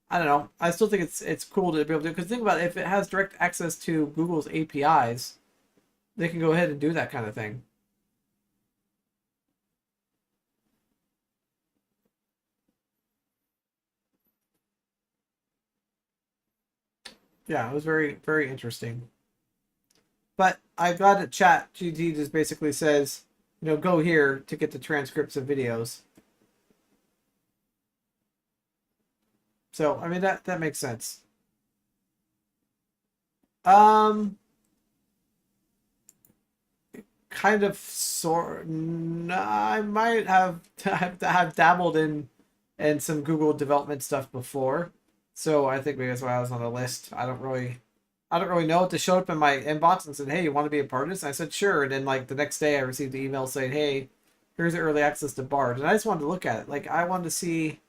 I don't know. I still think it's cool to be able to, because think about it, if it has direct access to Google's APIs, they can go ahead and do that kind of thing. Yeah, it was very, very interesting. But I'm glad that ChatGPT just basically says, go here to get the transcripts of videos. So, I mean, that makes sense. Um, Kind of sort. I might have dabbled in some Google development stuff before, so I think maybe that's why I was on the list. I don't really know it. To show up in my inbox and said, "Hey, you want to be a part of this?" And I said, "Sure." And then like the next day, I received the email saying, "Hey, here's the early access to BARD," and I just wanted to look at it. Like I wanted to see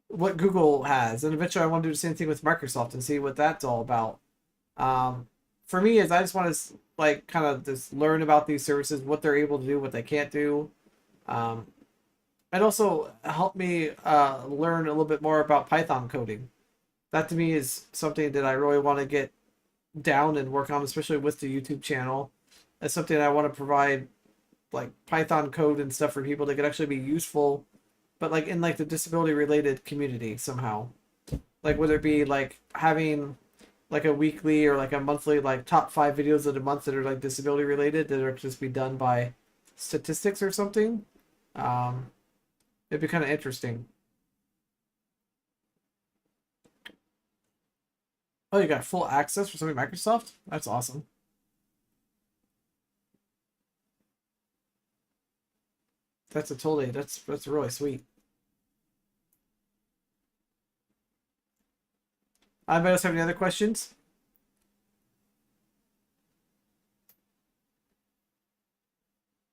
what Google has, and eventually I want to do the same thing with Microsoft and see what that's all about. For me, is I just want to like kind of just learn about these services, what they're able to do, what they can't do, um, and also help me learn a little bit more about Python coding. That to me is something that I really want to get down and work on, especially with the YouTube channel. That's something I want to provide like Python code and stuff for people that could actually be useful, but like in like the disability related community somehow. Like whether it be like having like a weekly or like a monthly like top 5 videos of the month that are like disability related that are just be done by statistics or something. Um, it'd be kind of interesting. Oh, you got full access for something Microsoft? That's awesome. That's really sweet. Anybody else have any other questions?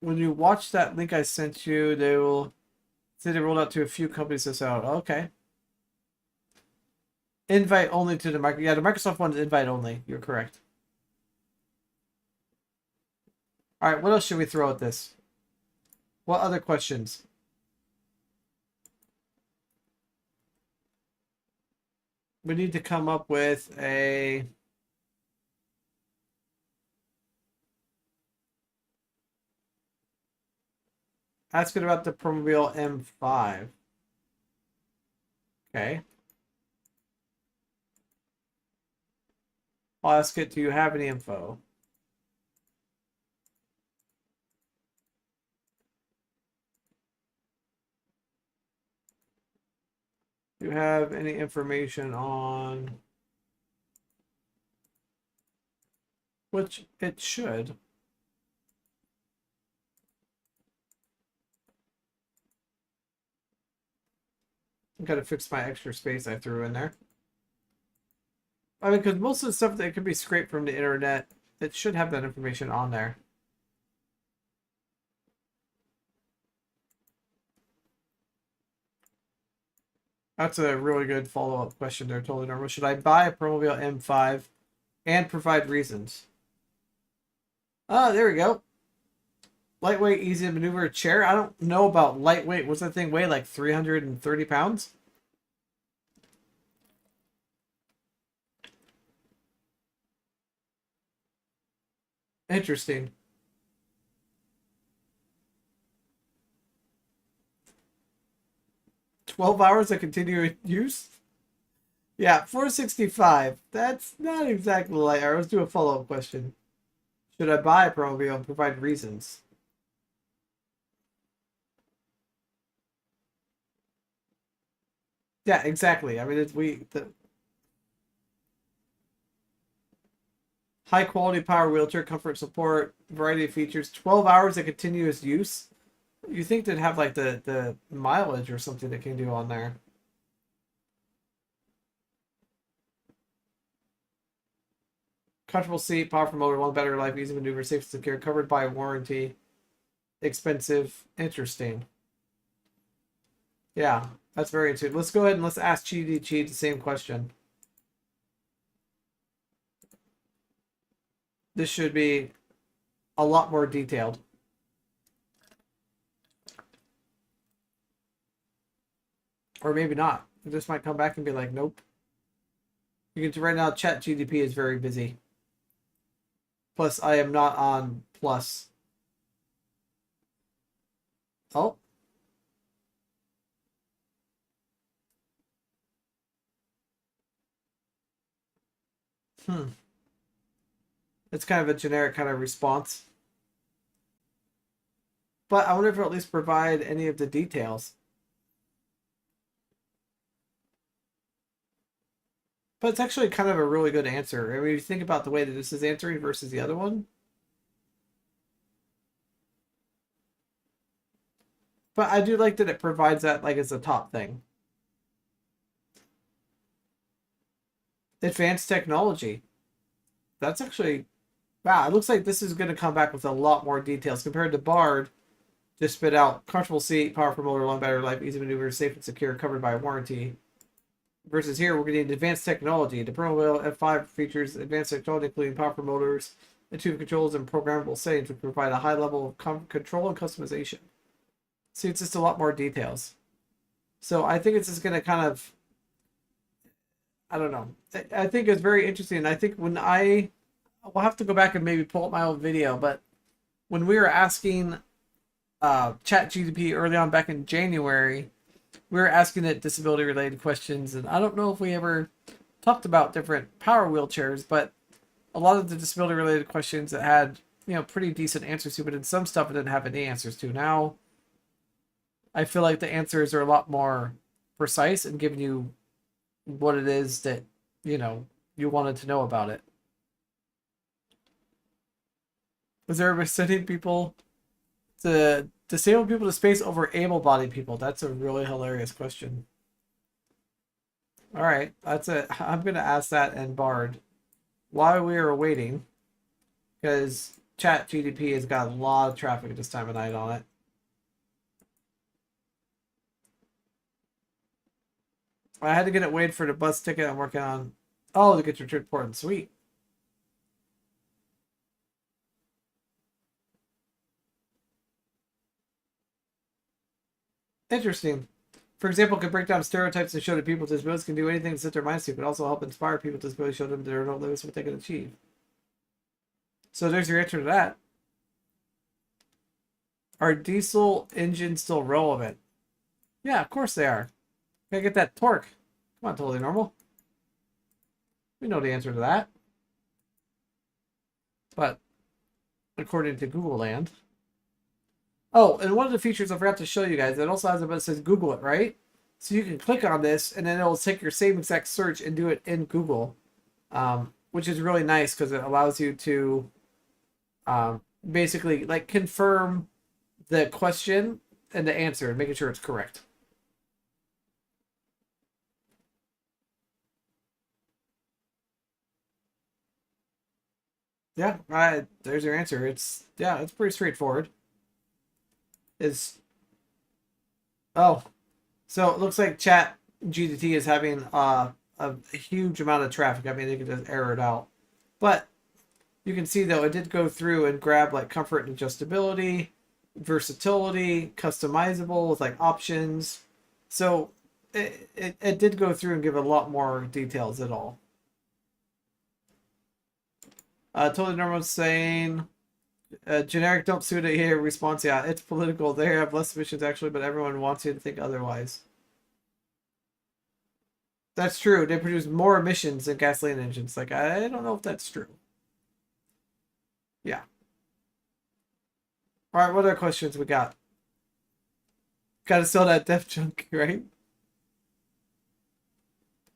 When you watch that link I sent you, they will say they rolled out to a few companies this out. Okay. Invite only to the micro. Yeah, the Microsoft one is invite only. You're correct. All right, what else should we throw at this? What other questions? We need to come up with a. Ask it about the Promobile M5. Okay. I'll ask it, do you have any info? Do you have any information on which it should. I gotta fix my extra space I threw in there. I mean, because most of the stuff that can be scraped from the internet, it should have that information on there. That's a really good follow-up question there, totally normal. Should I buy a Promobile M5 and provide reasons? Ah, there we go. Lightweight, easy to maneuver chair. I don't know about lightweight. What's that thing weigh? Like 330 pounds? Interesting. 12 hours of continuous use? Yeah, 465. That's not exactly light. All right, let's do a follow-up question. Should I buy a Promobile and provide reasons? Yeah, exactly. I mean, the high quality power wheelchair, comfort, support, variety of features, 12 hours of continuous use. You think they'd have like the mileage or something that can do on there? Comfortable seat, powerful motor, one battery life, easy maneuver, safe and secure, covered by warranty, expensive, interesting. Yeah, that's very interesting. Let's go ahead and let's ask GDG the same question. This should be a lot more detailed. Or maybe not. It just might come back and be like, nope. You can right now chat GDP is very busy. Plus, I am not on Plus. Oh. It's kind of a generic kind of response. But I wonder if it'll at least provide any of the details. But it's actually kind of a really good answer. I mean, if you think about the way that this is answering versus the other one. But I do like that it provides that like as a top thing. Advanced technology. That's actually, wow, it looks like this is going to come back with a lot more details compared to BARD. Just spit out comfortable seat, powerful motor, long battery life, easy maneuver, safe and secure, covered by warranty. Versus here, we're getting advanced technology. The Promobile F5 features advanced technology, including powerful motors, intuitive controls, and programmable settings, which provide a high level of control and customization. See, it's just a lot more details. So I think it's just going to kind of, I don't know. I think it's very interesting. I think when we'll have to go back and maybe pull up my old video, but when we were asking ChatGPT early on back in January, we were asking it disability related questions, and I don't know if we ever talked about different power wheelchairs, but a lot of the disability related questions that had, pretty decent answers to, but in some stuff it didn't have any answers to. Now I feel like the answers are a lot more precise and giving you what it is that, you wanted to know about it. Was there ever sending people to disabled people to space over able-bodied people? That's a really hilarious question. All right, that's it. I'm gonna ask that in BARD while we are waiting, because Chat GDP has got a lot of traffic at this time of night on it. I had to get it weighed for the bus ticket I'm working on. Oh, to get your trip report. Sweet. Interesting. For example, can break down stereotypes and show that people with disabilities can do anything to set their minds to, but also help inspire people with disabilities, show them there are no limits to what they can achieve. So there's your answer to that. Are diesel engines still relevant? Yeah, of course they are. Gotta get that torque. Come on, totally normal. We know the answer to that. But according to Google Land. Oh, and one of the features I forgot to show you guys, it also has a button that says Google it, right? So you can click on this, and then it'll take your same exact search and do it in Google, which is really nice because it allows you to basically like confirm the question and the answer and making sure it's correct. Yeah, there's your answer. It's pretty straightforward. Is oh, so it looks like Chat GTT is having a huge amount of traffic. I mean, they can just error it out, but you can see though it did go through and grab like comfort and adjustability, versatility, customizable with like options. So it did go through and give a lot more details at all. Totally normal saying generic don't suit it here response. Yeah, it's political. They have less emissions actually, but everyone wants you to think otherwise. That's true. They produce more emissions than gasoline engines. Like, I don't know if that's true. Yeah. All right, what other questions we got? Got to sell that deaf junk, right?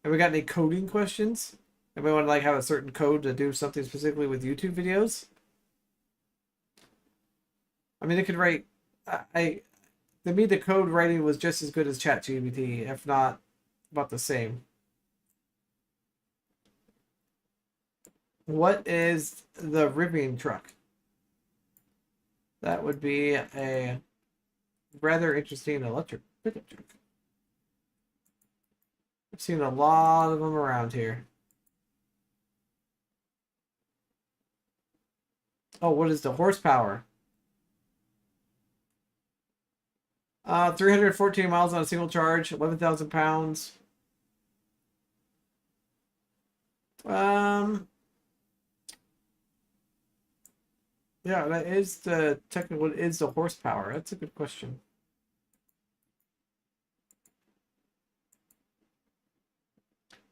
Have we got any coding questions? If we want to like have a certain code to do something specifically with YouTube videos? I mean, they could write. To me, the code writing was just as good as ChatGPT, if not about the same. What is the ripping truck? That would be a rather interesting electric pickup truck. I've seen a lot of them around here. Oh, what is the horsepower? 314 miles on a single charge, 11,000 pounds. Um, yeah, that is the technical. What is the horsepower? That's a good question.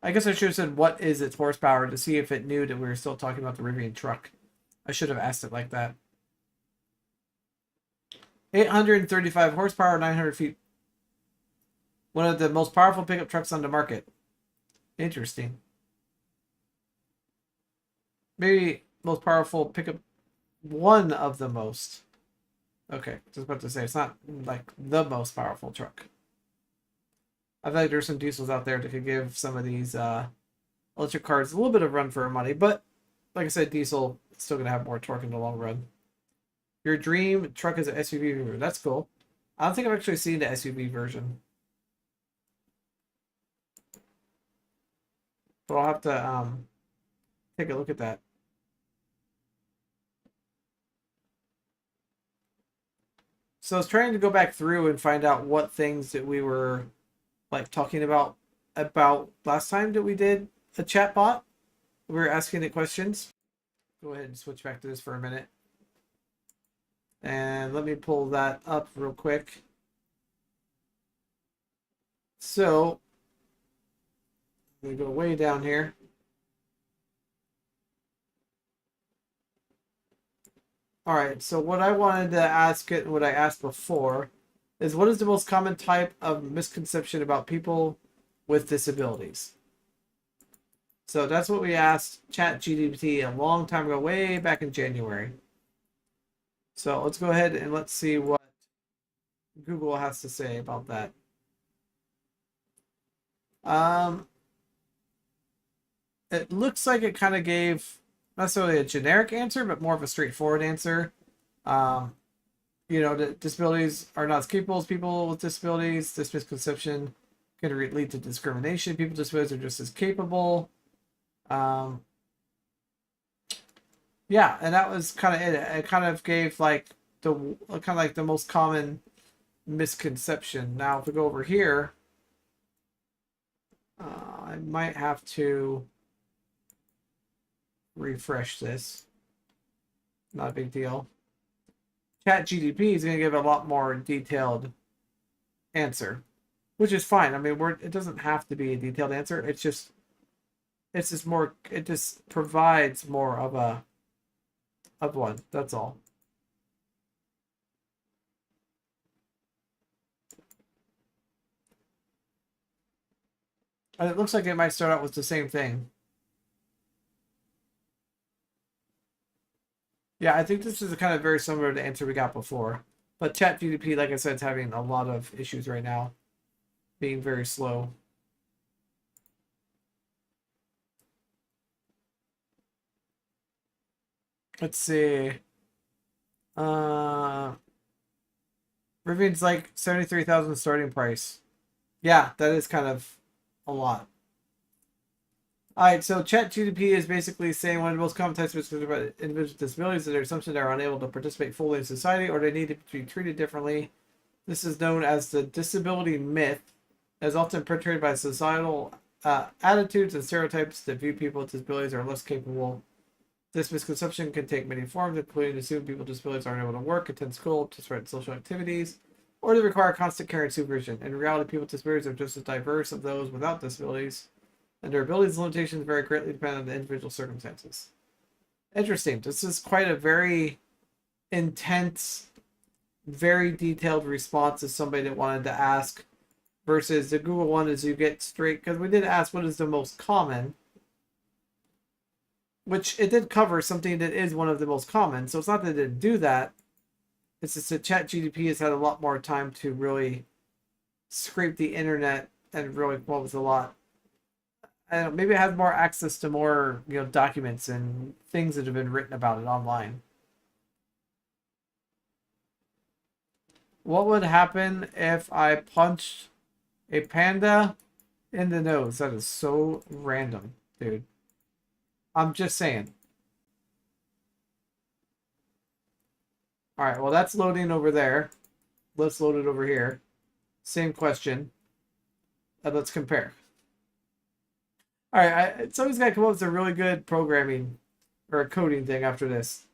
I guess I should have said what is its horsepower to see if it knew that we were still talking about the Rivian truck. I should have asked it like that. 835 horsepower, 900 feet. One of the most powerful pickup trucks on the market. Interesting. Maybe most powerful pickup. One of the most. Okay, just about to say it's not like the most powerful truck. I feel like there's some diesels out there that could give some of these electric cars a little bit of run for our money, but like I said, diesel is still gonna have more torque in the long run. Your dream truck is an SUV version. That's cool. I don't think I've actually seen the SUV version, but I'll have to take a look at that. So I was trying to go back through and find out what things that we were like talking about last time that we did a chat bot. We were asking it questions. Go ahead and switch back to this for a minute. And let me pull that up real quick. So we go way down here. All right, so what I wanted to ask it, and what I asked before, is what is the most common type of misconception about people with disabilities? So that's what we asked ChatGPT a long time ago, way back in January. So let's go ahead and let's see what Google has to say about that. It looks like it kind of gave not necessarily a generic answer, but more of a straightforward answer. Um, disabilities are not as capable as people with disabilities. This misconception can lead to discrimination. People with disabilities are just as capable. Yeah, and that was kind of it. It kind of gave like the most common misconception. Now, if we go over here, I might have to refresh this. Not a big deal. ChatGPT is going to give a lot more detailed answer, which is fine. I mean, it doesn't have to be a detailed answer. It's just more. It just provides more of one. That's all. And it looks like it might start out with the same thing. Yeah, I think this is kind of very similar to the answer we got before. But ChatGPT, like I said, is having a lot of issues right now, being very slow. Let's see. Uh, Rivian's like 73,000 starting price. Yeah, that is kind of a lot. All right, so ChatGPT is basically saying one of the most common types of about individuals with disabilities is their assumption they're unable to participate fully in society or they need to be treated differently. This is known as the disability myth, as often portrayed by societal attitudes and stereotypes that view people with disabilities are less capable. This misconception can take many forms, including assuming people with disabilities aren't able to work, attend school, participate in social activities, or they require constant care and supervision. In reality, people with disabilities are just as diverse as those without disabilities, and their abilities and limitations vary greatly depending on the individual circumstances. Interesting. This is quite a very intense, very detailed response to somebody that wanted to ask, versus the Google one is you get straight, because we did ask what is the most common, which it did cover something that is one of the most common. So it's not that it didn't do that. It's just that ChatGPT has had a lot more time to really scrape the internet and really come up with a lot. I don't know, maybe it has more access to more, documents and things that have been written about it online. What would happen if I punched a panda in the nose? That is so random, dude. I'm just saying. All right, well, that's loading over there. Let's load it over here. Same question. And let's compare. All right, somebody's got to come up with a really good programming or a coding thing after this.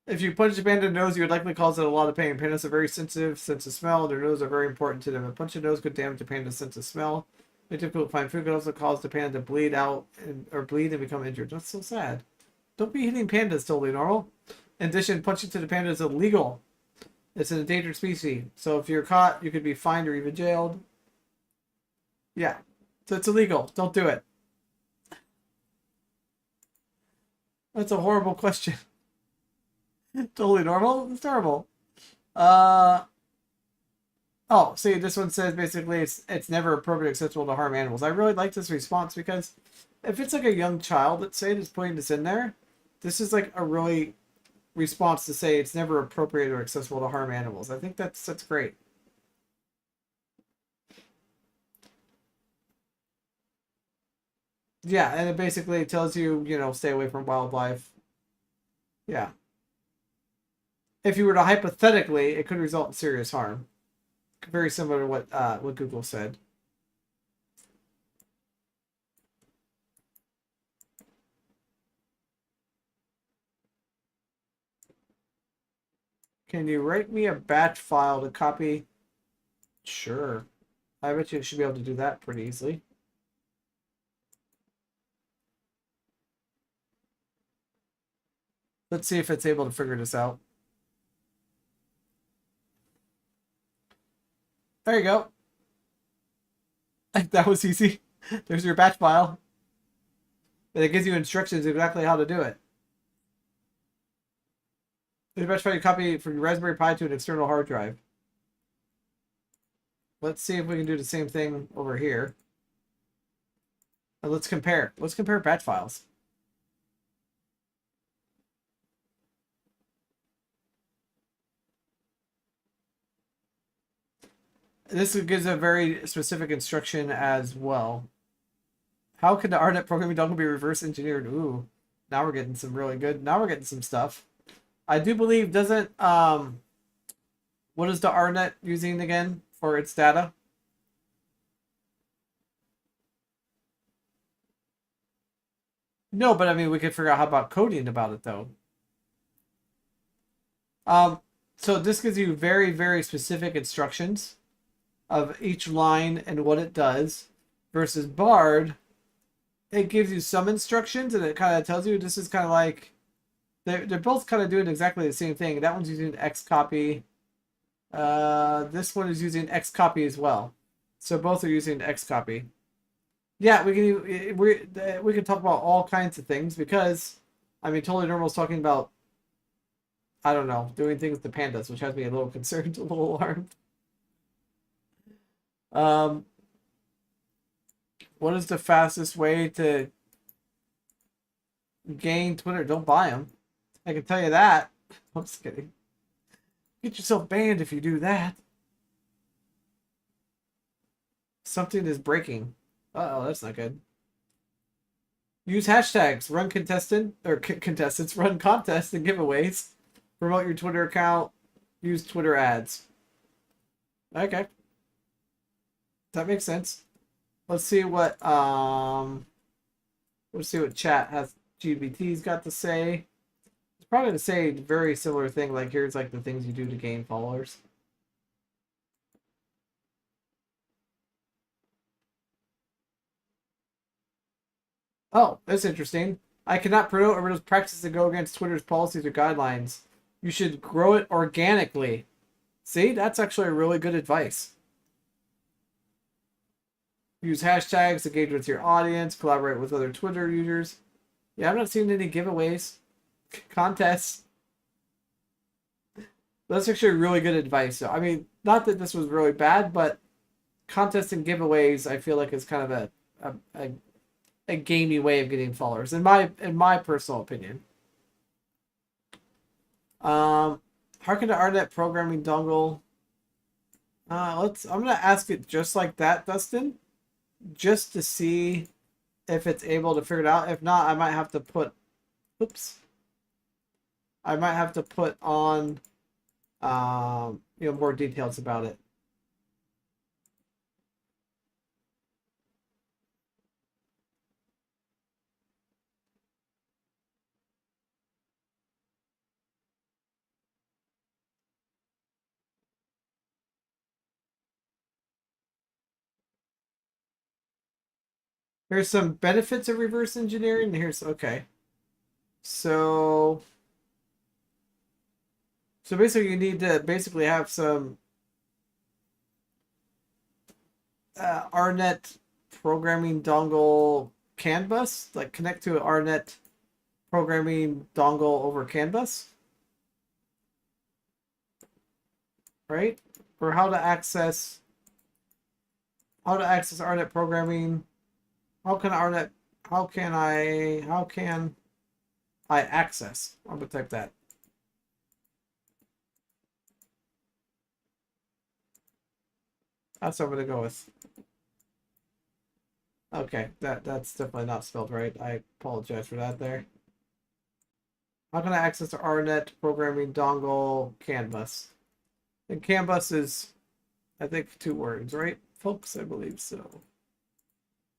If you punch a panda in the nose, you would likely cause it a lot of pain. Pandas are very sensitive sense of smell. Their noses are very important to them. A punch in the nose could damage a panda's sense of smell. It's difficult to find food. Could also cause the panda to bleed out or bleed and become injured. That's so sad. Don't be hitting pandas, totally normal. In addition, punching to the panda is illegal. It's an endangered species. So if you're caught, you could be fined or even jailed. Yeah. So it's illegal. Don't do it. That's a horrible question. Totally normal? It's terrible. Uh oh, see, this one says basically it's never appropriate or acceptable to harm animals. I really like this response because if it's like a young child, let's say, that's putting this in there, this is like a really response to say it's never appropriate or accessible to harm animals. I think that's great. Yeah, and it basically tells you, stay away from wildlife. Yeah. If you were to hypothetically, it could result in serious harm. Very similar to what Google said. Can you write me a batch file to copy? Sure. I bet you should be able to do that pretty easily. Let's see if it's able to figure this out. There you go. That was easy. There's your batch file. And it gives you instructions exactly how to do it. The batch file you copy from your Raspberry Pi to an external hard drive. Let's see if we can do the same thing over here. And let's compare. Let's compare batch files. This gives a very specific instruction as well. How can the RNet programming dongle be reverse engineered? Ooh, now we're getting some really good. Now we're getting some stuff. I do believe doesn't what is the RNet using again for its data? No, but I mean we could figure out how about coding about it though. So this gives you very, very specific instructions of each line and what it does, versus BARD, it gives you some instructions and it kind of tells you this is kind of like they're both kind of doing exactly the same thing. That one's using Xcopy. This one is using Xcopy as well. So both are using Xcopy. Yeah, we can talk about all kinds of things because I mean, Totally Normal is talking about, I don't know, doing things to pandas, which has me a little concerned, a little alarmed. Um, what is the fastest way to gain Twitter? Don't buy them. I can tell you that. I'm just kidding. Get yourself banned if you do that. Something is breaking. Uh-oh, that's not good. Use hashtags. Run contestant or contestants. Run contests and giveaways. Promote your Twitter account. Use Twitter ads. Okay, that makes sense. Let's see what chat has GBT's got to say. It's probably going to say a very similar thing. Like here's like the things you do to gain followers. Oh, that's interesting. I cannot promote or those practices that go against Twitter's policies or guidelines. You should grow it organically. See, that's actually a really good advice. Use hashtags, engage with your audience, collaborate with other Twitter users. Yeah, I'm not seeing any giveaways, contests. That's actually really good advice. So, I mean, not that this was really bad, but contests and giveaways, I feel like is kind of a gamey way of getting followers, in my personal opinion. Harken to RNet programming dongle. I'm gonna ask it just like that, Dustin, just to see if it's able to figure it out. If not, I might have to put, oops, I might have to put on, more details about it. Here's some benefits of reverse engineering. Here's okay. So basically, you need to basically have some RNet programming dongle CAN bus, like connect to an RNet programming dongle over CAN bus, right? For how to access RNet programming. How can I access? I'm gonna type that. That's what I'm gonna go with. Okay, that's definitely not spelled right. I apologize for that there. How can I access the RNet programming dongle CAN bus? And CAN bus is, I think, 2 words, right, folks? I believe so.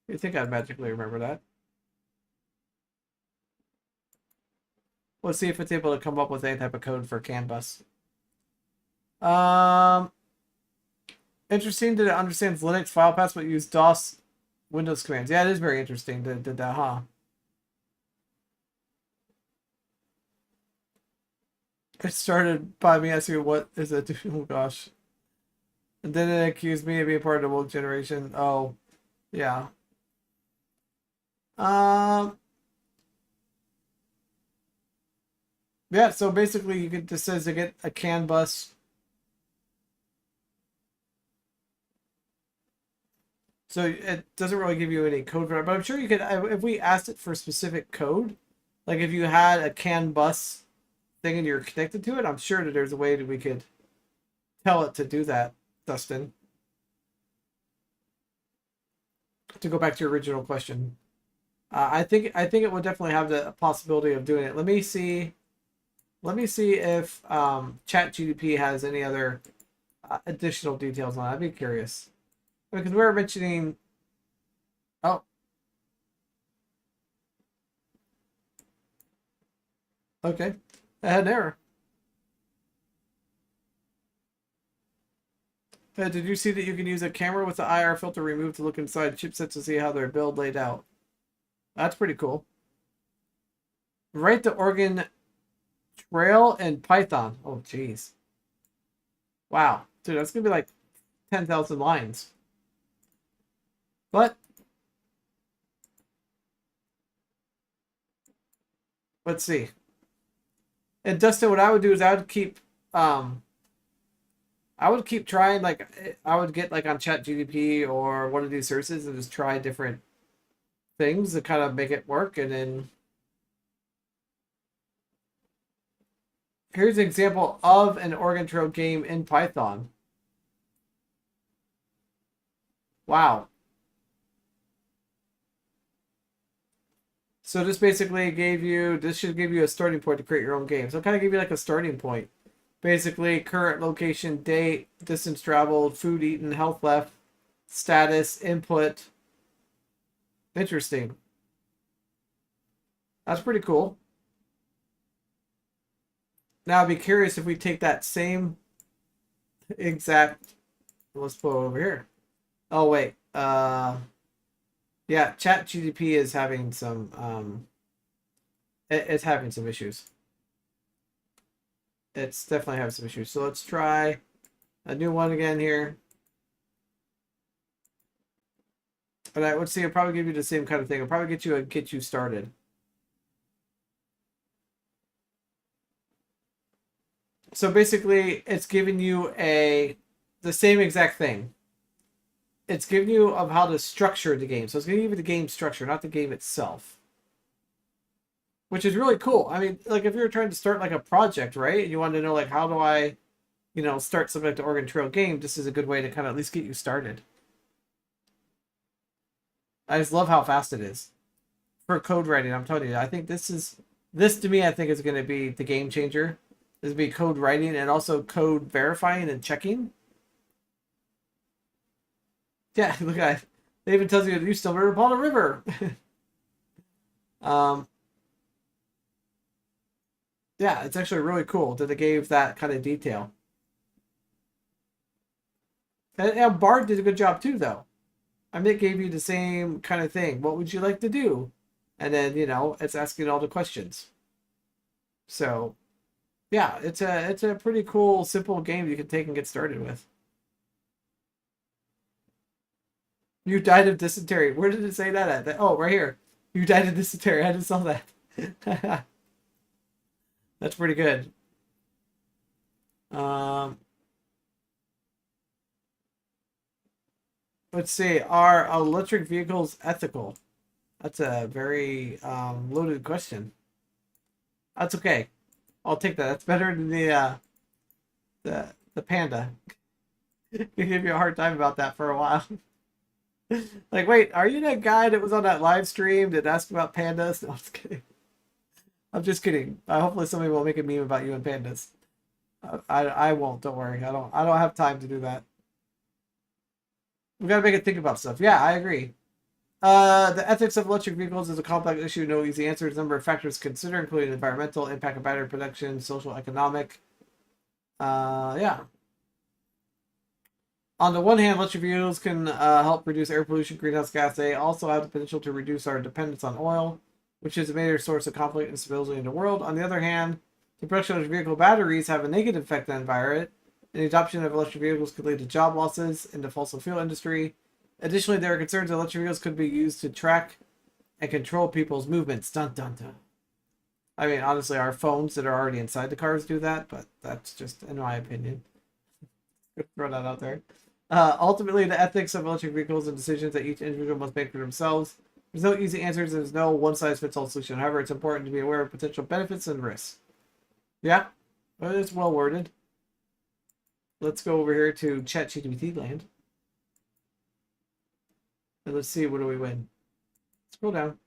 You think I'd magically remember that? Let's see if it's able to come up with any type of code for CAN bus. Interesting that it understands Linux file paths but use DOS Windows commands. Yeah, it is very interesting that it did that, huh? It started by me asking what is it? Oh gosh. And then it accused me of being part of the woke generation. Oh, yeah. Yeah, so basically you can just says to get a CAN bus. So it doesn't really give you any code for it, but I'm sure you could, if we asked it for specific code, like if you had a CAN bus thing and you're connected to it, I'm sure that there's a way that we could tell it to do that, Dustin. To go back to your original question, I think it would definitely have the possibility of doing it. Let me see if ChatGPT has any other additional details on it. I'd be curious because we were mentioning. Oh, okay, I had an error. Did you see that you can use a camera with the IR filter removed to look inside chipsets to see how their build laid out? That's pretty cool. Write the organ trail in Python. Oh, jeez. Wow. Dude, that's going to be like 10,000 lines. But Let's see. And Dustin, what I would do is I would keep trying, like I would get like on ChatGPT or one of these services and just try different things to kind of make it work. And then here's an example of an organ trail game in Python. Wow. So this should give you a starting point to create your own game. So it kind of give you like a starting point. Basically, current location, date, distance traveled, food eaten, health left, status, input. Interesting. That's pretty cool. Now I'd be curious if we take that same exact, let's put it over here. Oh wait, yeah, ChatGPT is having some it's having some issues. It's definitely having some issues. So let's try a new one again here. But I would say it'll probably give you the same kind of thing. It'll probably get you started. So basically, it's giving you the same exact thing. It's giving you of how to structure the game. So it's going to give you the game structure, not the game itself. Which is really cool. I mean, like if you're trying to start like a project, right? And you want to know like how do I, start something like the Oregon Trail game, this is a good way to kind of at least get you started. I just love how fast it is. For code writing, I'm telling you, I think this to me I think is going to be the game changer. This would be code writing and also code verifying and checking. Yeah, look at it. It even tells you you stumbled upon a river. Yeah, it's actually really cool that they gave that kind of detail. And BARD did a good job too, though. I mean, it gave you the same kind of thing. What would you like to do? And then, it's asking all the questions. So, yeah, it's a pretty cool, simple game you can take and get started with. You died of dysentery. Where did it say that at? Oh, right here. You died of dysentery. I just saw that. That's pretty good. Let's see. Are electric vehicles ethical? That's a very loaded question. That's okay. I'll take that. That's better than the panda. I gave you a hard time about that for a while. Like, wait, are you that guy that was on that live stream that asked about pandas? No, I'm just kidding. I'm just kidding. Hopefully somebody will make a meme about you and pandas. I won't. Don't worry. I don't have time to do that. We gotta make it think about stuff. Yeah, I agree. The ethics of electric vehicles is a complex issue. No easy answers. A number of factors to consider, including environmental impact of battery production, social, economic. Yeah. On the one hand, electric vehicles can help reduce air pollution, greenhouse gas. They also have the potential to reduce our dependence on oil, which is a major source of conflict and instability in the world. On the other hand, the production of vehicle batteries have a negative effect on the environment, and the adoption of electric vehicles could lead to job losses in the fossil fuel industry. Additionally, there are concerns that electric vehicles could be used to track and control people's movements. Dun dun dun. I mean, honestly, our phones that are already inside the cars do that, but that's just in my opinion. Throw that out there. Ultimately, the ethics of electric vehicles and decisions that each individual must make for themselves. There's no easy answers. There's no one-size-fits-all solution. However, it's important to be aware of potential benefits and risks. Yeah, well, it's well worded. Let's go over here to ChatGPT land. And let's see, what do we win? Scroll down.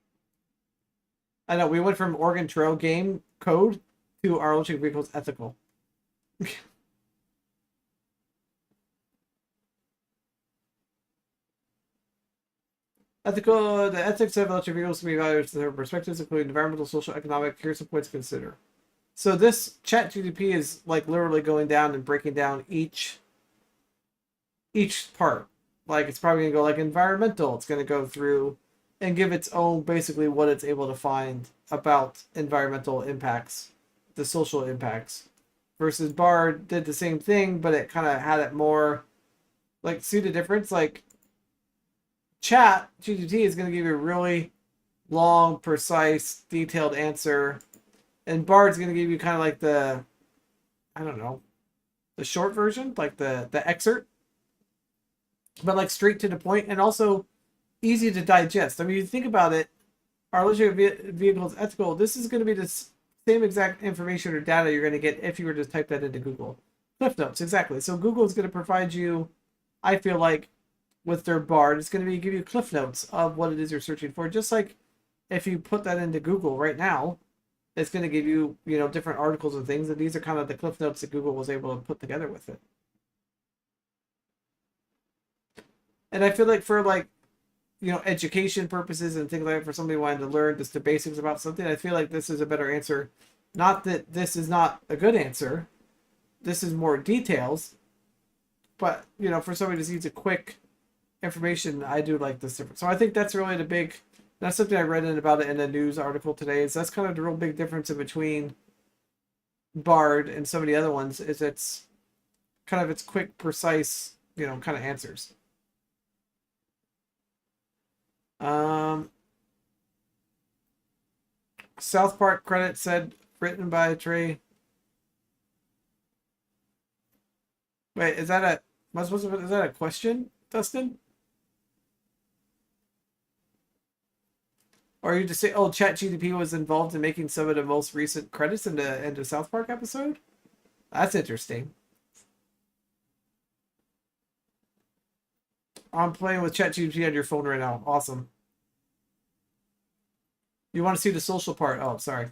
I know, we went from Oregon Trail game code to our electric vehicles ethical. The ethics of electric vehicles can be evaluated from different perspectives, including environmental, social, economic. Here's some points to consider. So this ChatGPT is like literally going down and breaking down each part. Like it's probably gonna go like environmental. It's gonna go through and give its own basically what it's able to find about environmental impacts, the social impacts. Versus BARD did the same thing, but it kind of had it more like see the difference? Like ChatGPT is going to give you a really long, precise, detailed answer. And Bard's going to give you kind of like the, I don't know, the short version, like the excerpt, but like straight to the point and also easy to digest. I mean, you think about it, our electric vehicle is ethical. This is going to be the same exact information or data you're going to get if you were to type that into Google. Cliff Notes, exactly. So Google is going to provide you, I feel like, with their BARD, it's going to give you Cliff Notes of what it is you're searching for. Just like if you put that into Google right now, it's going to give you, different articles and things. And these are kind of the Cliff Notes that Google was able to put together with it. And I feel like for like, education purposes and things like that, for somebody wanting to learn just the basics about something, I feel like this is a better answer. Not that this is not a good answer. This is more details. But, for somebody to use a quick information, I do like this difference. So I think that's really that's something I read about it in a news article today, is that's kind of the real big difference in between BARD and some of the other ones, is it's kind of its quick, precise, kind of answers. South Park credit said written by Trey. Wait, is that a question, Dustin? Or are you just say, oh, ChatGPT was involved in making some of the most recent credits in the South Park episode? That's interesting. I'm playing with ChatGPT on your phone right now. Awesome. You want to see the social part? Oh, sorry.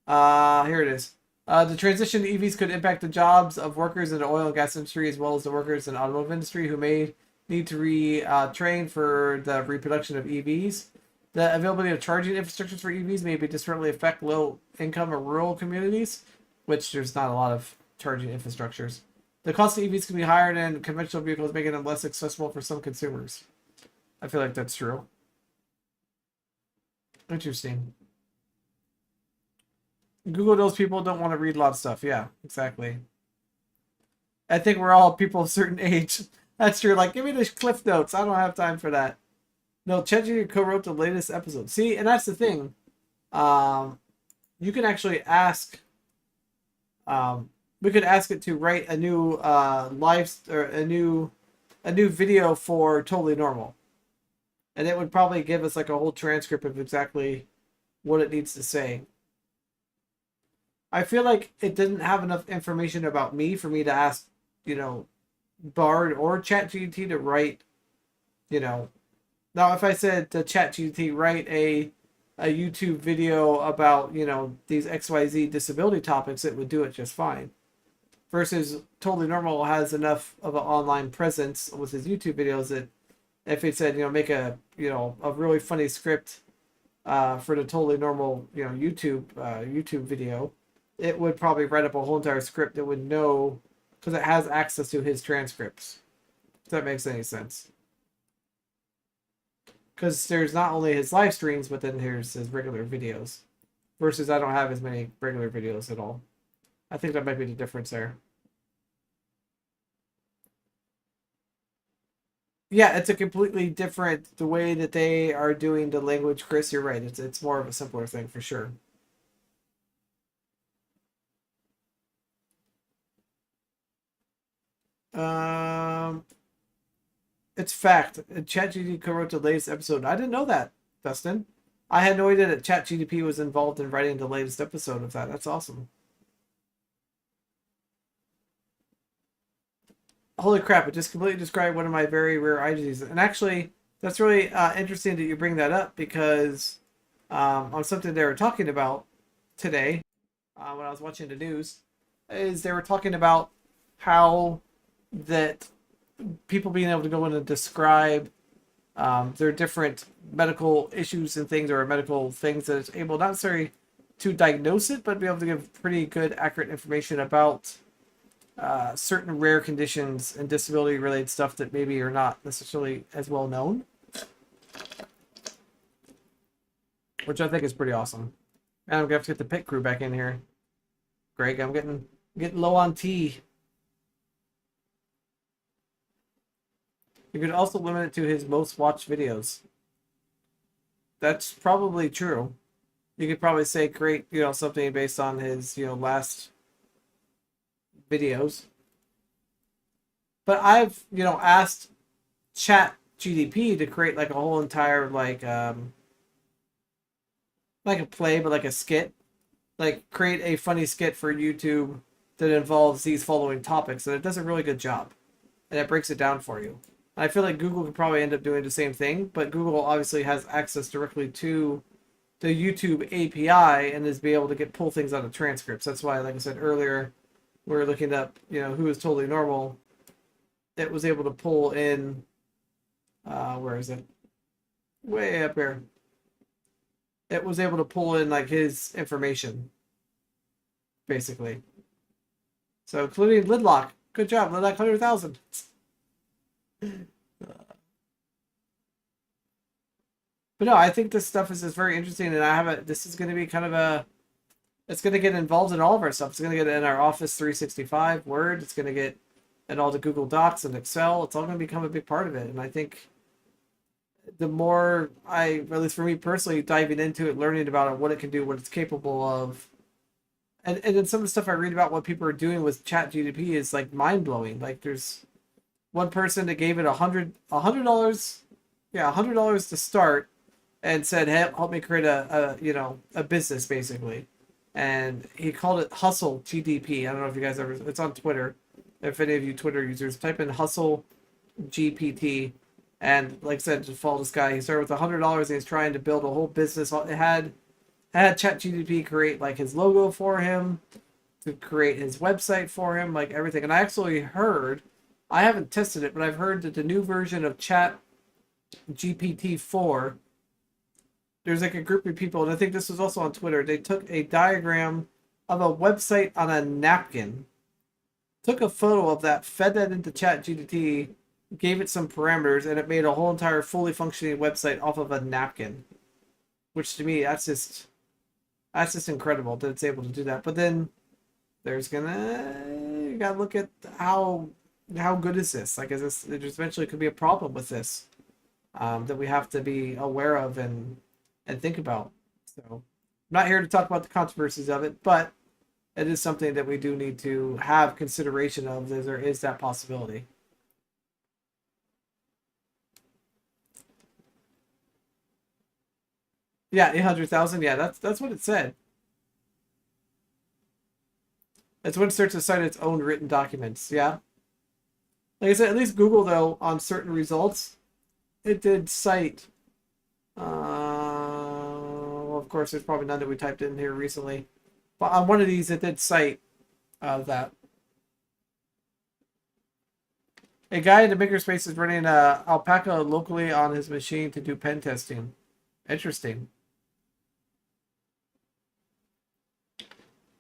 Here it is. The transition to EVs could impact the jobs of workers in the oil and gas industry, as well as the workers in the automotive industry who may need to retrain for the reproduction of EVs. The availability of charging infrastructures for EVs may disparately affect low-income or rural communities, which there's not a lot of charging infrastructures. The cost of EVs can be higher than conventional vehicles, making them less accessible for some consumers. I feel like that's true. Interesting. Google knows people don't want to read a lot of stuff. Yeah, exactly. I think we're all people of a certain age. That's true. Like, give me the Cliff Notes. I don't have time for that. No, ChatGPT co-wrote the latest episode. See, and that's the thing. You can actually ask. We could ask it to write a new a new video for Totally Normal, and it would probably give us like a whole transcript of exactly what it needs to say. I feel like it didn't have enough information about me for me to ask, Bard or ChatGPT to write, Now if I said to ChatGPT write a YouTube video about, these XYZ disability topics, it would do it just fine. Versus Totally Normal has enough of an online presence with his YouTube videos that if it said, make a really funny script for the Totally Normal, YouTube video, it would probably write up a whole entire script that would know, because it has access to his transcripts. If that makes any sense. Because there's not only his live streams, but then there's his regular videos. Versus I don't have as many regular videos at all. I think that might be the difference there. Yeah, it's a completely different, the way that they are doing the language, Chris, you're right. It's more of a simpler thing for sure. Um, it's fact. ChatGPT co-wrote the latest episode. I didn't know that, Dustin. I had no idea that ChatGPT was involved in writing the latest episode of that. That's awesome. Holy crap! It just completely described one of my very rare eye diseases. And actually, that's really interesting that you bring that up, because on something they were talking about today when I was watching the news, is they were talking about how that people being able to go in and describe their different medical issues and things, or medical things, that it's able not necessarily to diagnose it, but be able to give pretty good, accurate information about certain rare conditions and disability related stuff that maybe are not necessarily as well known, which I think is pretty awesome. And I'm gonna have to get the pit crew back in here. Greg, I'm getting low on tea. You could also limit it to his most watched videos. That's probably true. You could probably say create, something based on his, last videos. But I've, asked Chat GDP to create like a whole entire like a play, but like a skit, like create a funny skit for YouTube that involves these following topics, and it does a really good job, and it breaks it down for you. And I feel like Google could probably end up doing the same thing, but Google obviously has access directly to the YouTube API and is be able to pull things out of transcripts. That's why, like I said earlier, we were looking up, who is totally normal. It was able to pull in, where is it? Way up here. It was able to pull in like his information, basically. So including Lidlock. Good job, Lidlock 100,000. But no, I think this stuff is just very interesting, and this is going to be kind of it's going to get involved in all of our stuff. It's going to get in our Office 365, Word. It's going to get in all the Google Docs and Excel. It's all going to become a big part of it. And I think the more at least for me personally, diving into it, learning about it, what it can do, what it's capable of, and then some of the stuff I read about what people are doing with Chat GDP is like mind blowing. Like there's one person that gave it $100, yeah, $100 to start, and said, "Hey, help me create a business basically," and he called it Hustle GDP. I don't know if you guys ever. It's on Twitter. If any of you Twitter users type in Hustle GPT, and like I said, to follow this guy, he started with $100 and he's trying to build a whole business. It had ChatGPT create like his logo for him, to create his website for him, like everything. And I actually heard, I haven't tested it, but I've heard that the new version of Chat GPT 4, there's like a group of people, and I think this was also on Twitter. They took a diagram of a website on a napkin, took a photo of that, fed that into Chat GPT, gave it some parameters, and it made a whole entire fully functioning website off of a napkin. Which to me, that's just incredible that it's able to do that. But then you gotta look at how good is this? Like, there's eventually could be a problem with this, that we have to be aware of and think about. So I'm not here to talk about the controversies of it, but it is something that we do need to have consideration of. There is that possibility. Yeah, 800,000. Yeah, that's what it said. It's when it starts to cite its own written documents. Yeah. Like I said, at least Google, though, on certain results, it did cite. Well, of course, there's probably none that we typed in here recently. But on one of these, it did cite that. A guy in the makerspace is running Alpaca locally on his machine to do pen testing. Interesting.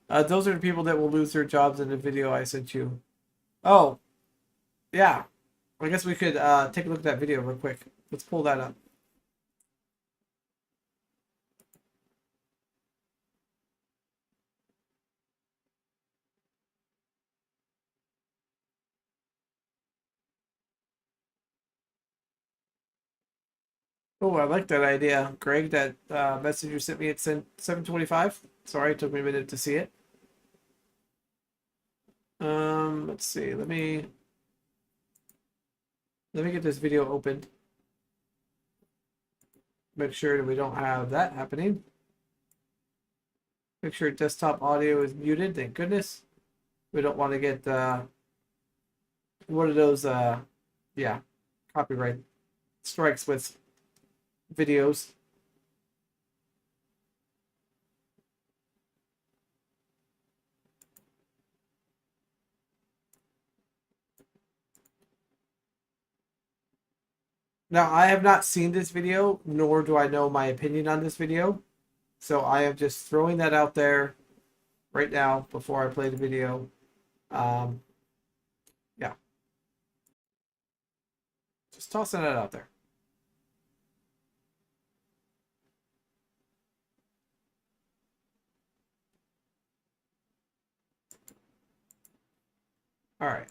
Those are the people that will lose their jobs in the video I sent you. Oh, yeah. I guess we could take a look at that video real quick. Let's pull that up. Oh, I like that idea, Greg. That message you sent me at 7:25. Sorry, it took me a minute to see it. Let's see. Let me get this video opened. Make sure that we don't have that happening. Make sure desktop audio is muted. Thank goodness. We don't want to get one of those yeah, copyright strikes with videos. Now, I have not seen this video, nor do I know my opinion on this video. So I am just throwing that out there right now before I play the video. Yeah. Just tossing it out there. All right.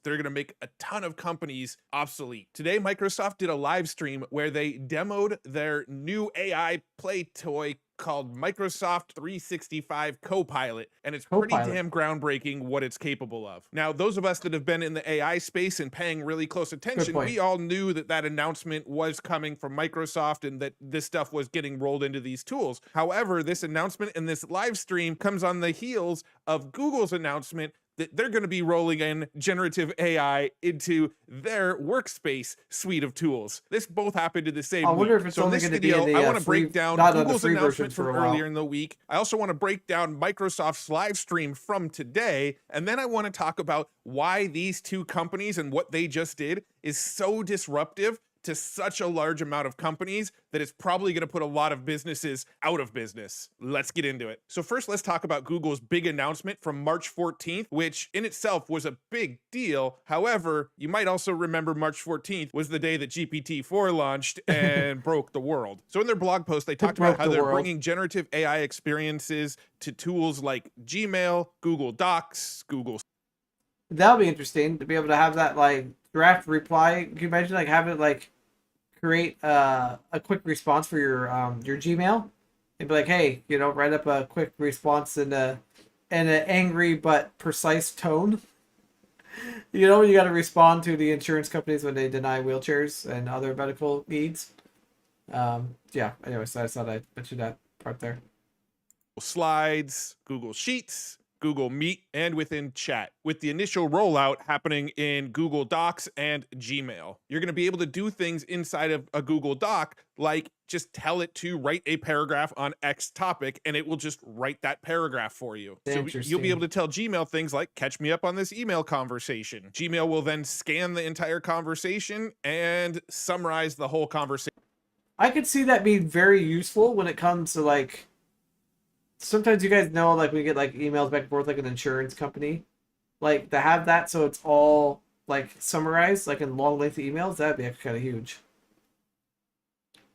They're going to make a ton of companies obsolete. Today, Microsoft did a live stream where they demoed their new AI play toy called Microsoft 365 Copilot, and it's pretty Copilot. damn groundbreaking what it's capable of. Now, those of us that have been in the AI space and paying really close attention, point. we all knew that that announcement was coming from Microsoft and that this stuff was getting rolled into these tools. However, this announcement and this live stream comes on the heels of Google's announcement that they're going to be rolling in generative AI into their workspace suite of tools. This both happened in the same I wonder week. if it's So in only this going to be video, in the I want to free, break down not on the Google's free version announcement for from a while. earlier in the week. I also want to break down Microsoft's live stream from today. And then I want to talk about why these two companies and what they just did is so disruptive to such a large amount of companies that it's probably going to put a lot of businesses out of business. Let's get into it. So first, let's talk about Google's big announcement from March 14th, which in itself was a big deal. However, you might also remember March 14th was the day that GPT-4 launched and broke the world. So in their blog post, they talked about how they're bringing generative AI experiences to tools like Gmail, Google Docs, Google. That'll be interesting to be able to have that like draft reply. Can you imagine like having it like create a quick response for your Gmail and be like, hey, you know, write up a quick response in an angry but precise tone. You know, you got to respond to the insurance companies when they deny wheelchairs and other medical needs. Yeah. Anyways, I thought I'd mention that part there. Slides, Google Sheets, Google Meet, and within chat, with the initial rollout happening in Google Docs and Gmail. You're going to be able to do things inside of a Google Doc, like just tell it to write a paragraph on X topic, and it will just write that paragraph for you. So you'll be able to tell Gmail things like, catch me up on this email conversation. Gmail will then scan the entire conversation and summarize the whole conversation. I could see that being very useful when it comes to like, sometimes you guys know, like we get like emails back and forth, like an insurance company, like to have that so it's all like summarized, like in long lengthy emails. That'd be kind of huge.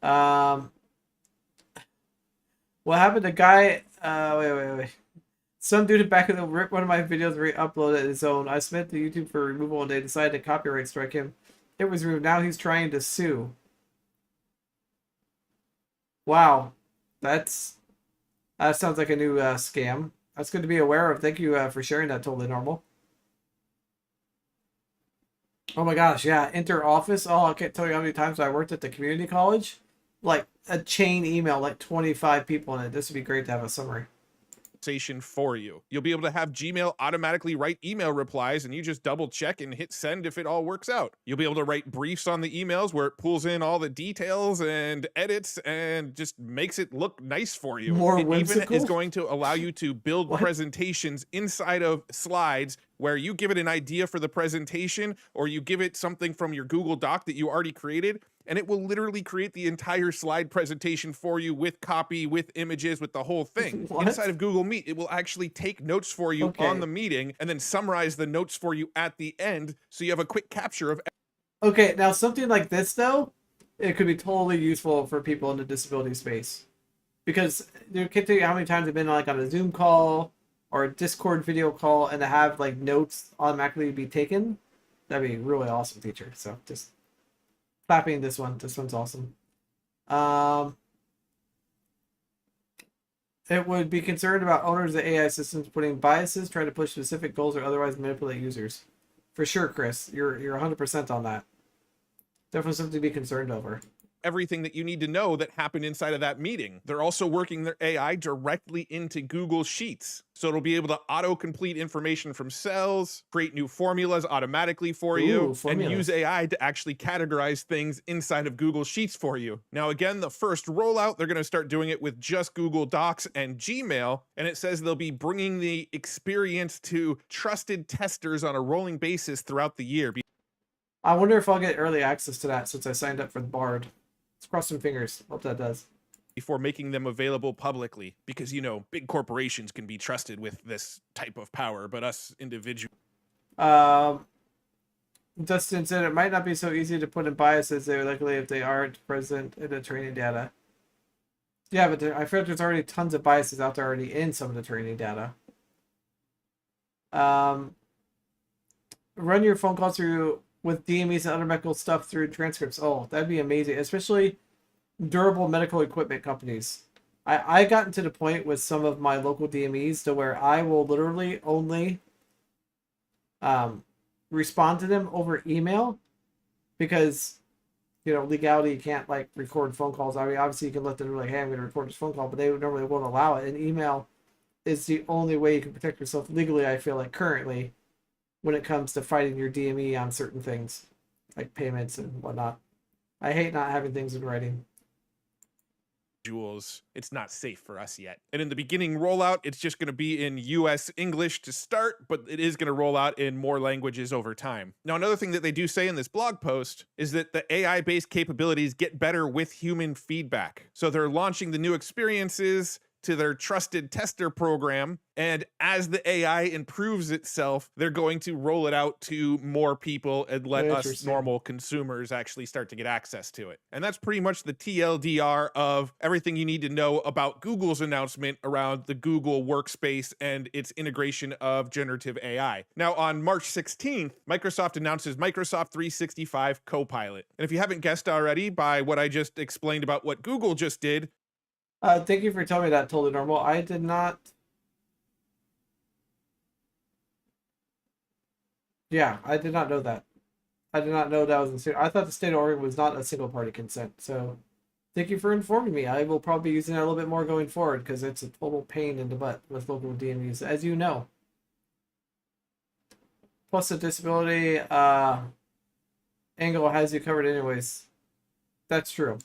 What happened to guy? Wait. Some dude back in the rip one of my videos, re-uploaded his own. I submitted to YouTube for removal and they decided to copyright strike him. It was removed. Now he's trying to sue. Wow, that sounds like a new scam. That's good to be aware of. Thank you for sharing that. Totally normal. Oh my gosh, yeah. Inter-office. Oh, I can't tell you how many times I worked at the community college. Like a chain email, like 25 people in it. This would be great to have a summary. For you. You'll be able to have Gmail automatically write email replies and you just double check and hit send if it all works out. You'll be able to write briefs on the emails where it pulls in all the details and edits and just makes it look nice for you. More it whimsical? even is going to allow you to build presentations inside of slides where you give it an idea for the presentation or you give it something from your Google Doc that you already created, and it will literally create the entire slide presentation for you with copy, with images, with the whole thing. What? Inside of Google Meet, it will actually take notes for you on the meeting and then summarize the notes for you at the end so you have a quick capture of. Okay, now something like this, though, it could be totally useful for people in the disability space. Because you can't tell you how many times I've been like on a Zoom call or a Discord video call and to have like notes automatically be taken. That'd be a really awesome feature. So just clapping this one. This one's awesome. It would be concerned about owners of AI systems putting biases, trying to push specific goals, or otherwise manipulate users. For sure, Chris. You're 100% on that. Definitely something to be concerned over. Everything that you need to know that happened inside of that meeting. They're also working their AI directly into Google Sheets. So it'll be able to auto-complete information from cells, create new formulas automatically for you, and use AI to actually categorize things inside of Google Sheets for you. Now, again, the first rollout, they're going to start doing it with just Google Docs and Gmail, and it says they'll be bringing the experience to trusted testers on a rolling basis throughout the year. I wonder if I'll get early access to that since I signed up for the BARD. Let's cross some fingers. Hope that does. Before making them available publicly, because, you know, big corporations can be trusted with this type of power, but us individuals. Dustin said it might not be so easy to put in biases there, likely if they aren't present in the training data. Yeah, but I feel like there's already tons of biases out there already in some of the training data. Run your phone calls through with DMEs and other medical stuff through transcripts. Oh, that'd be amazing, especially durable medical equipment companies. I gotten to the point with some of my local DMEs to where I will literally only um, respond to them over email because legality, you can't like record phone calls. I mean, obviously you can let them know like, hey, I'm going to record this phone call, but they normally won't allow it. And email is the only way you can protect yourself legally, I feel like currently, when it comes to fighting your DME on certain things like payments and whatnot. I hate not having things in writing. It's not safe for us yet. And in the beginning rollout, it's just going to be in US English to start, but it is going to roll out in more languages over time. Now, another thing that they do say in this blog post is that the AI-based capabilities get better with human feedback. So they're launching the new experiences to their trusted tester program, and as the AI improves itself, they're going to roll it out to more people and let us normal consumers actually start to get access to it. And that's pretty much the TLDR of everything you need to know about Google's announcement around the Google Workspace and its integration of generative AI. Now, on March 16th, Microsoft announces Microsoft 365 Copilot. And if you haven't guessed already by what I just explained about what Google just did, thank you for telling me that. Totally normal. I did not. Yeah, I did not know that. I did not know that was in. I thought the state of Oregon was not a single party consent. So, thank you for informing me. I will probably be using that a little bit more going forward because it's a total pain in the butt with local DMVs, as you know. Plus, the disability angle has you covered, anyways. That's true.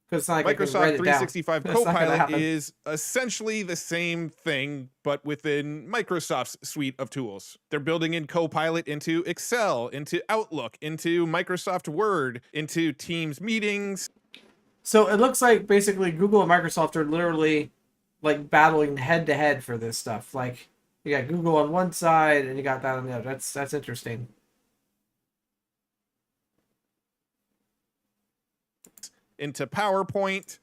Because like Microsoft 365 Copilot is essentially the same thing, but within Microsoft's suite of tools. They're building in Copilot into Excel, into Outlook, into Microsoft Word, into Teams meetings. So it looks like basically Google and Microsoft are literally like battling head to head for this stuff. Like you got Google on one side and you got that on the other. That's interesting. Into PowerPoint.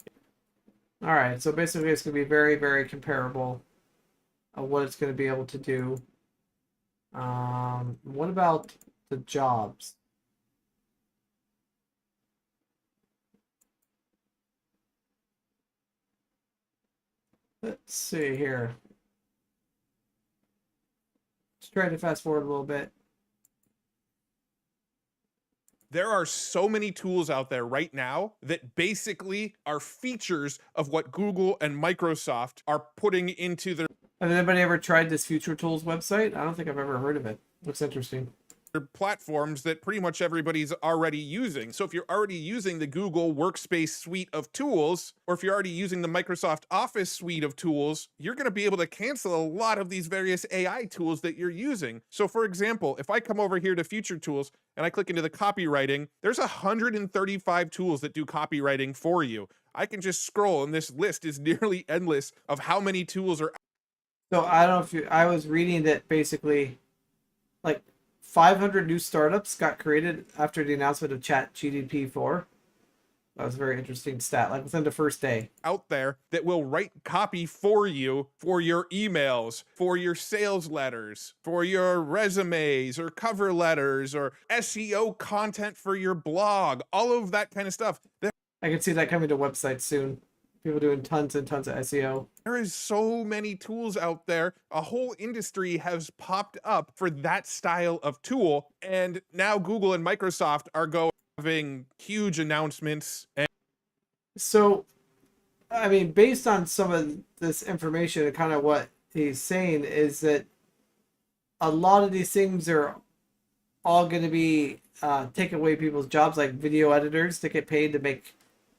All right, so basically it's going to be very, very comparable of what it's going to be able to do. What about the jobs? Let's see here. Let's try to fast forward a little bit. There are so many tools out there right now that basically are features of what Google and Microsoft are putting into their... Has anybody ever tried this Future Tools website? I don't think I've ever heard of it. Looks interesting. Platforms that pretty much everybody's already using. So if you're already using the Google Workspace suite of tools, or if you're already using the Microsoft Office suite of tools, you're going to be able to cancel a lot of these various AI tools that you're using. So for example, if I come over here to Future Tools and I click into the copywriting, there's 135 tools that do copywriting for you. I can just scroll and this list is nearly endless of how many tools are. So I don't know if I was reading that basically like 500 new startups got created after the announcement of ChatGPT 4. That was a very interesting stat, like within the first day. Out there that will write copy for you, for your emails, for your sales letters, for your resumes or cover letters or SEO content for your blog, all of that kind of stuff. I can see that coming to websites soon. People doing tons and tons of SEO. There is so many tools out there. A whole industry has popped up for that style of tool. And now Google and Microsoft are having huge announcements. So, I mean, based on some of this information and kind of what he's saying is that a lot of these things are all going to be taking away people's jobs, like video editors that get paid to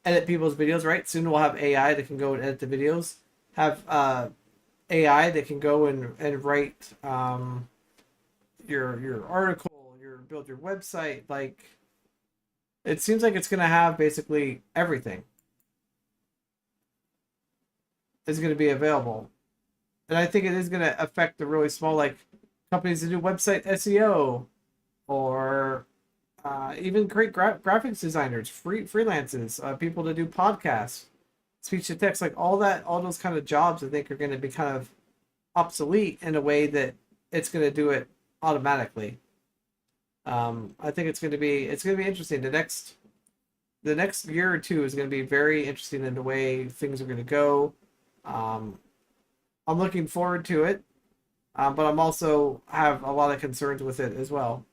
edit people's videos, right? Soon we'll have AI that can go and edit the videos. Have AI that can go and write your article, build your website. Like, it seems like it's going to have basically everything is going to be available. And I think it is going to affect the really small, like, companies that do website SEO or even great graphics designers, freelances, people that do podcasts, speech to text, like all those kind of jobs I think are going to be kind of obsolete in a way that it's going to do it automatically. I think it's going to be interesting. The next the next year or two is going to be very interesting in the way things are going to go. Um, I'm looking forward to it, but I'm also have a lot of concerns with it as well.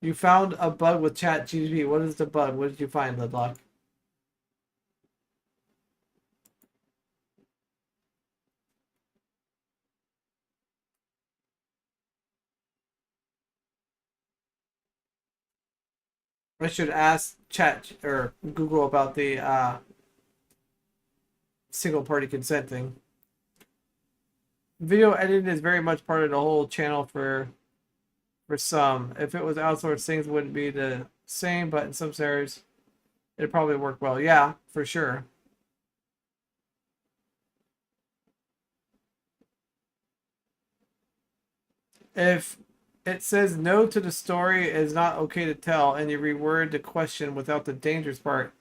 You found a bug with ChatGPT. What is the bug? What did you find, Lidlock? I should ask Chat or Google about the single party consent thing. Video editing is very much part of the whole channel for some. If it was outsourced, things wouldn't be the same, but in some scenarios, it'd probably work well. Yeah, for sure. If it says no to the story is not okay to tell, and you reword the question without the dangerous part,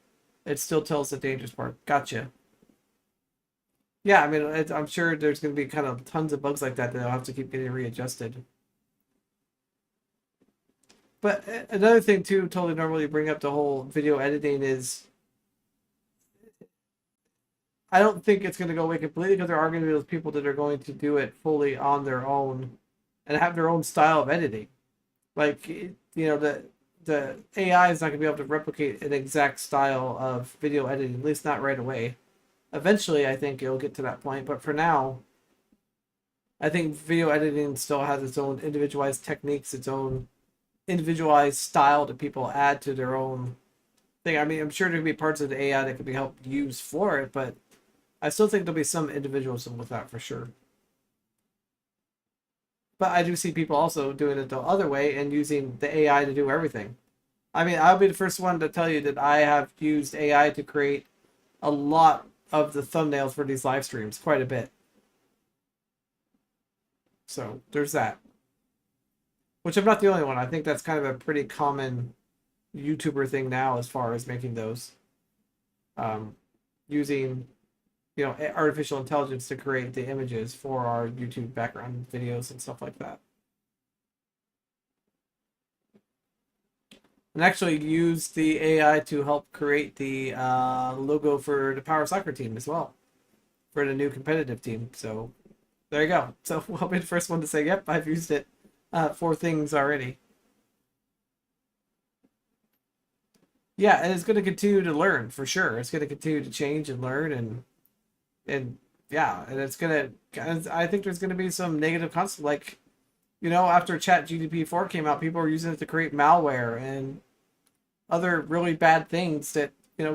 it still tells the dangerous part. Gotcha. Yeah, I mean, I'm sure there's going to be kind of tons of bugs like that that will have to keep getting readjusted. But another thing too, totally normally bring up the whole video editing is I don't think it's going to go away completely because there are going to be those people that are going to do it fully on their own and have their own style of editing. Like the AI is not going to be able to replicate an exact style of video editing, at least not right away. Eventually, I think it'll get to that point, but for now, I think video editing still has its own individualized techniques, its own individualized style that people add to their own thing. I mean, I'm sure there could be parts of the AI that could be helped use for it, but I still think there'll be some individualism with that for sure. But I do see people also doing it the other way and using the AI to do everything. I mean, I'll be the first one to tell you that I have used AI to create a lot of the thumbnails for these live streams, quite a bit. So there's that. Which I'm not the only one. I think that's kind of a pretty common YouTuber thing now as far as making those. Using artificial intelligence to create the images for our YouTube background videos and stuff like that. And actually use the AI to help create the logo for the Power Soccer team as well, for the new competitive team. So there you go. So I'll be the first one to say, yep, I've used it for things already. Yeah, and it's going to continue to learn for sure. It's going to continue to change and learn and yeah, and it's gonna. I think there's gonna be some negative consequences. Like, after ChatGPT 4 came out, people were using it to create malware and other really bad things that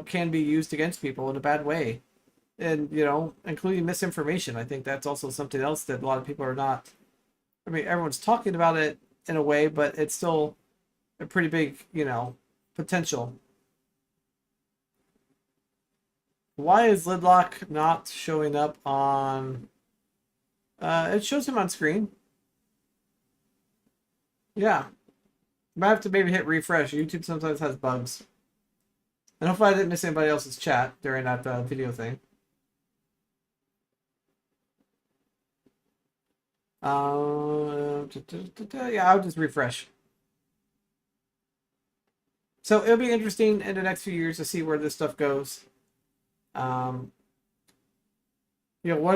can be used against people in a bad way, and including misinformation. I think that's also something else that a lot of people are not. I mean, everyone's talking about it in a way, but it's still a pretty big, potential. Why is Lidlock not showing up on... it shows him on screen. Yeah. Might have to maybe hit refresh. YouTube sometimes has bugs. And hopefully I didn't miss anybody else's chat during that video thing. Yeah, I'll just refresh. So it'll be interesting in the next few years to see where this stuff goes. One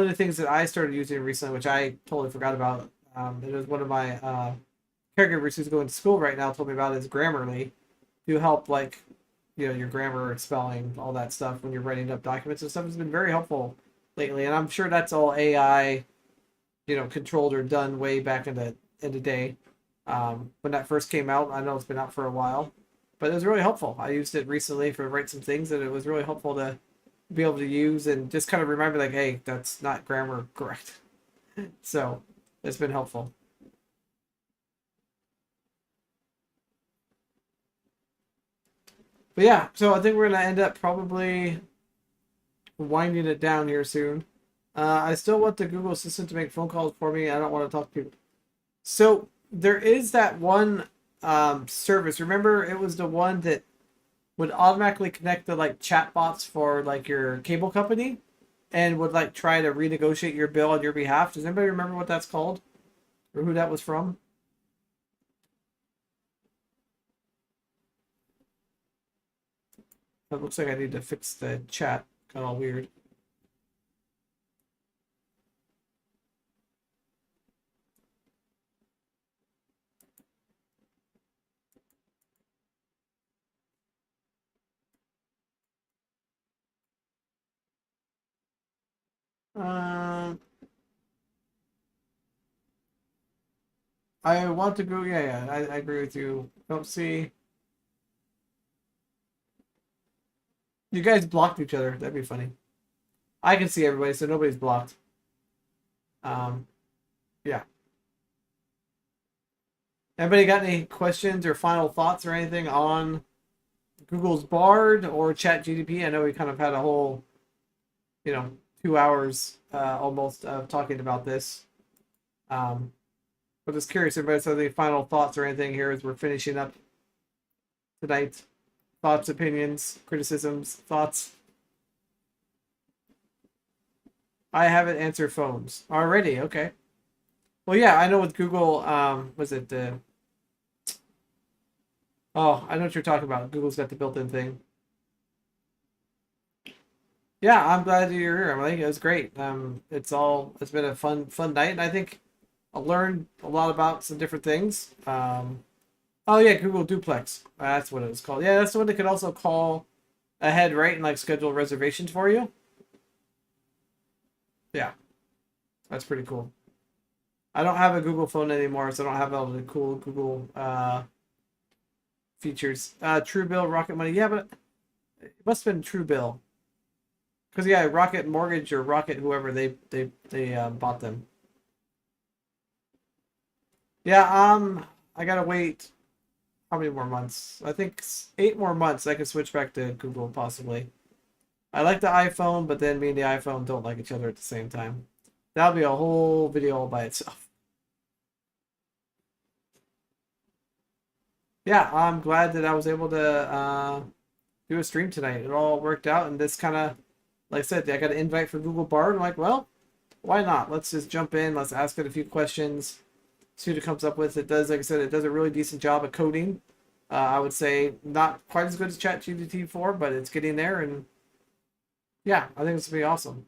of the things that I started using recently, which I totally forgot about, it was one of my caregivers who's going to school right now told me about, is Grammarly to help, like, your grammar, spelling, all that stuff when you're writing up documents and stuff. Has been very helpful lately, and I'm sure that's all AI, controlled or done way back in the day. When that first came out, I know it's been out for a while, but it was really helpful. I used it recently to write some things, and it was really helpful to be able to use and just kind of remind me, like, hey, that's not grammar correct. So it's been helpful. But yeah, so I think we're gonna end up probably winding it down here soon. I still want the Google Assistant to make phone calls for me. I don't want to talk to people. So there is that one service. Remember, it was the one that would automatically connect the like chatbots for like your cable company and would like try to renegotiate your bill on your behalf. Does anybody remember what that's called or who that was from? It looks like I need to fix the chat. Got all weird. Um, I want to go. Yeah, yeah. I agree with you. Don't see. You guys blocked each other. That'd be funny. I can see everybody, so nobody's blocked. Yeah. Anybody got any questions or final thoughts or anything on Google's BARD or ChatGPT? I know we kind of had a whole, 2 hours almost of talking about this. But just curious, everybody has any final thoughts or anything here as we're finishing up tonight? Thoughts, opinions, criticisms, thoughts? I haven't answered phones already. Okay. Well, yeah, I know with Google, was it oh, I know what you're talking about. Google's got the built-in thing. Yeah, I'm glad you're here. I think it was great. It's been a fun night, and I think I learned a lot about some different things. Oh yeah, Google Duplex. That's what it was called. Yeah, that's the one that could also call ahead, right, and like schedule reservations for you. Yeah, that's pretty cool. I don't have a Google phone anymore, so I don't have all the cool Google features. Truebill, Rocket Money. Yeah, but it must have been Truebill. Because yeah, Rocket Mortgage or Rocket whoever they bought them. Yeah, I gotta wait how many more months? I think 8 more months I can switch back to Google possibly. I like the iPhone, but then me and the iPhone don't like each other at the same time. That'll be a whole video all by itself. Yeah, I'm glad that I was able to do a stream tonight. It all worked out, and this kind of, like I said, I got an invite for Google Bard. I'm like, well, why not? Let's just jump in. Let's ask it a few questions. See what it comes up with. It does, like I said, it does a really decent job of coding. I would say not quite as good as ChatGPT 4, but it's getting there, and yeah, I think it's gonna be awesome.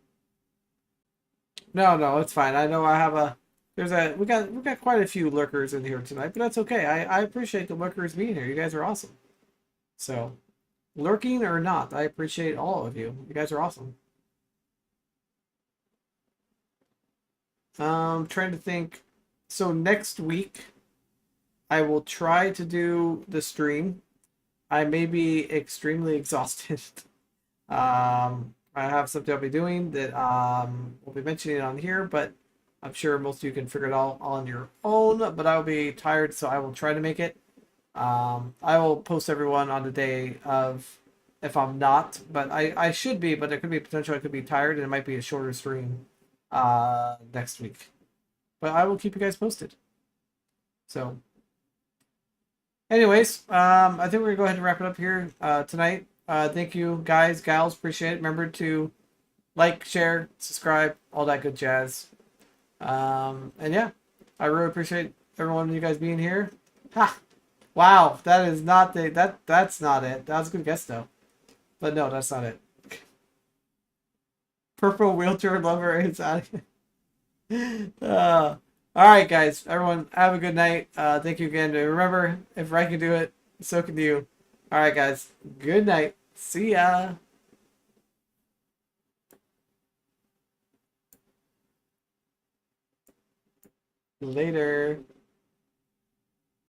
No, no, it's fine. I know I have a we got quite a few lurkers in here tonight, but that's okay. I appreciate the lurkers being here. You guys are awesome. So, lurking or not, I appreciate all of you. You guys are awesome. Trying to think. So next week, I will try to do the stream. I may be extremely exhausted. I have something I'll be doing that we'll be mentioning on here, but I'm sure most of you can figure it out on your own. But I will be tired, so I will try to make it. I will post everyone on the day of if I'm not, but I should be, but there could be potential I could be tired and it might be a shorter stream next week. But I will keep you guys posted. So anyways, I think we're gonna go ahead and wrap it up here tonight. Thank you guys, gals, appreciate it. Remember to like, share, subscribe, all that good jazz. And yeah, I really appreciate every one of you guys being here. Ha! Wow, that is not that's not it. That was a good guess though. But no, that's not it. Purple wheelchair lover is out of here. All right, guys. Everyone, have a good night. Thank you again. And remember, if I can do it, so can you. All right, guys. Good night. See ya. Later.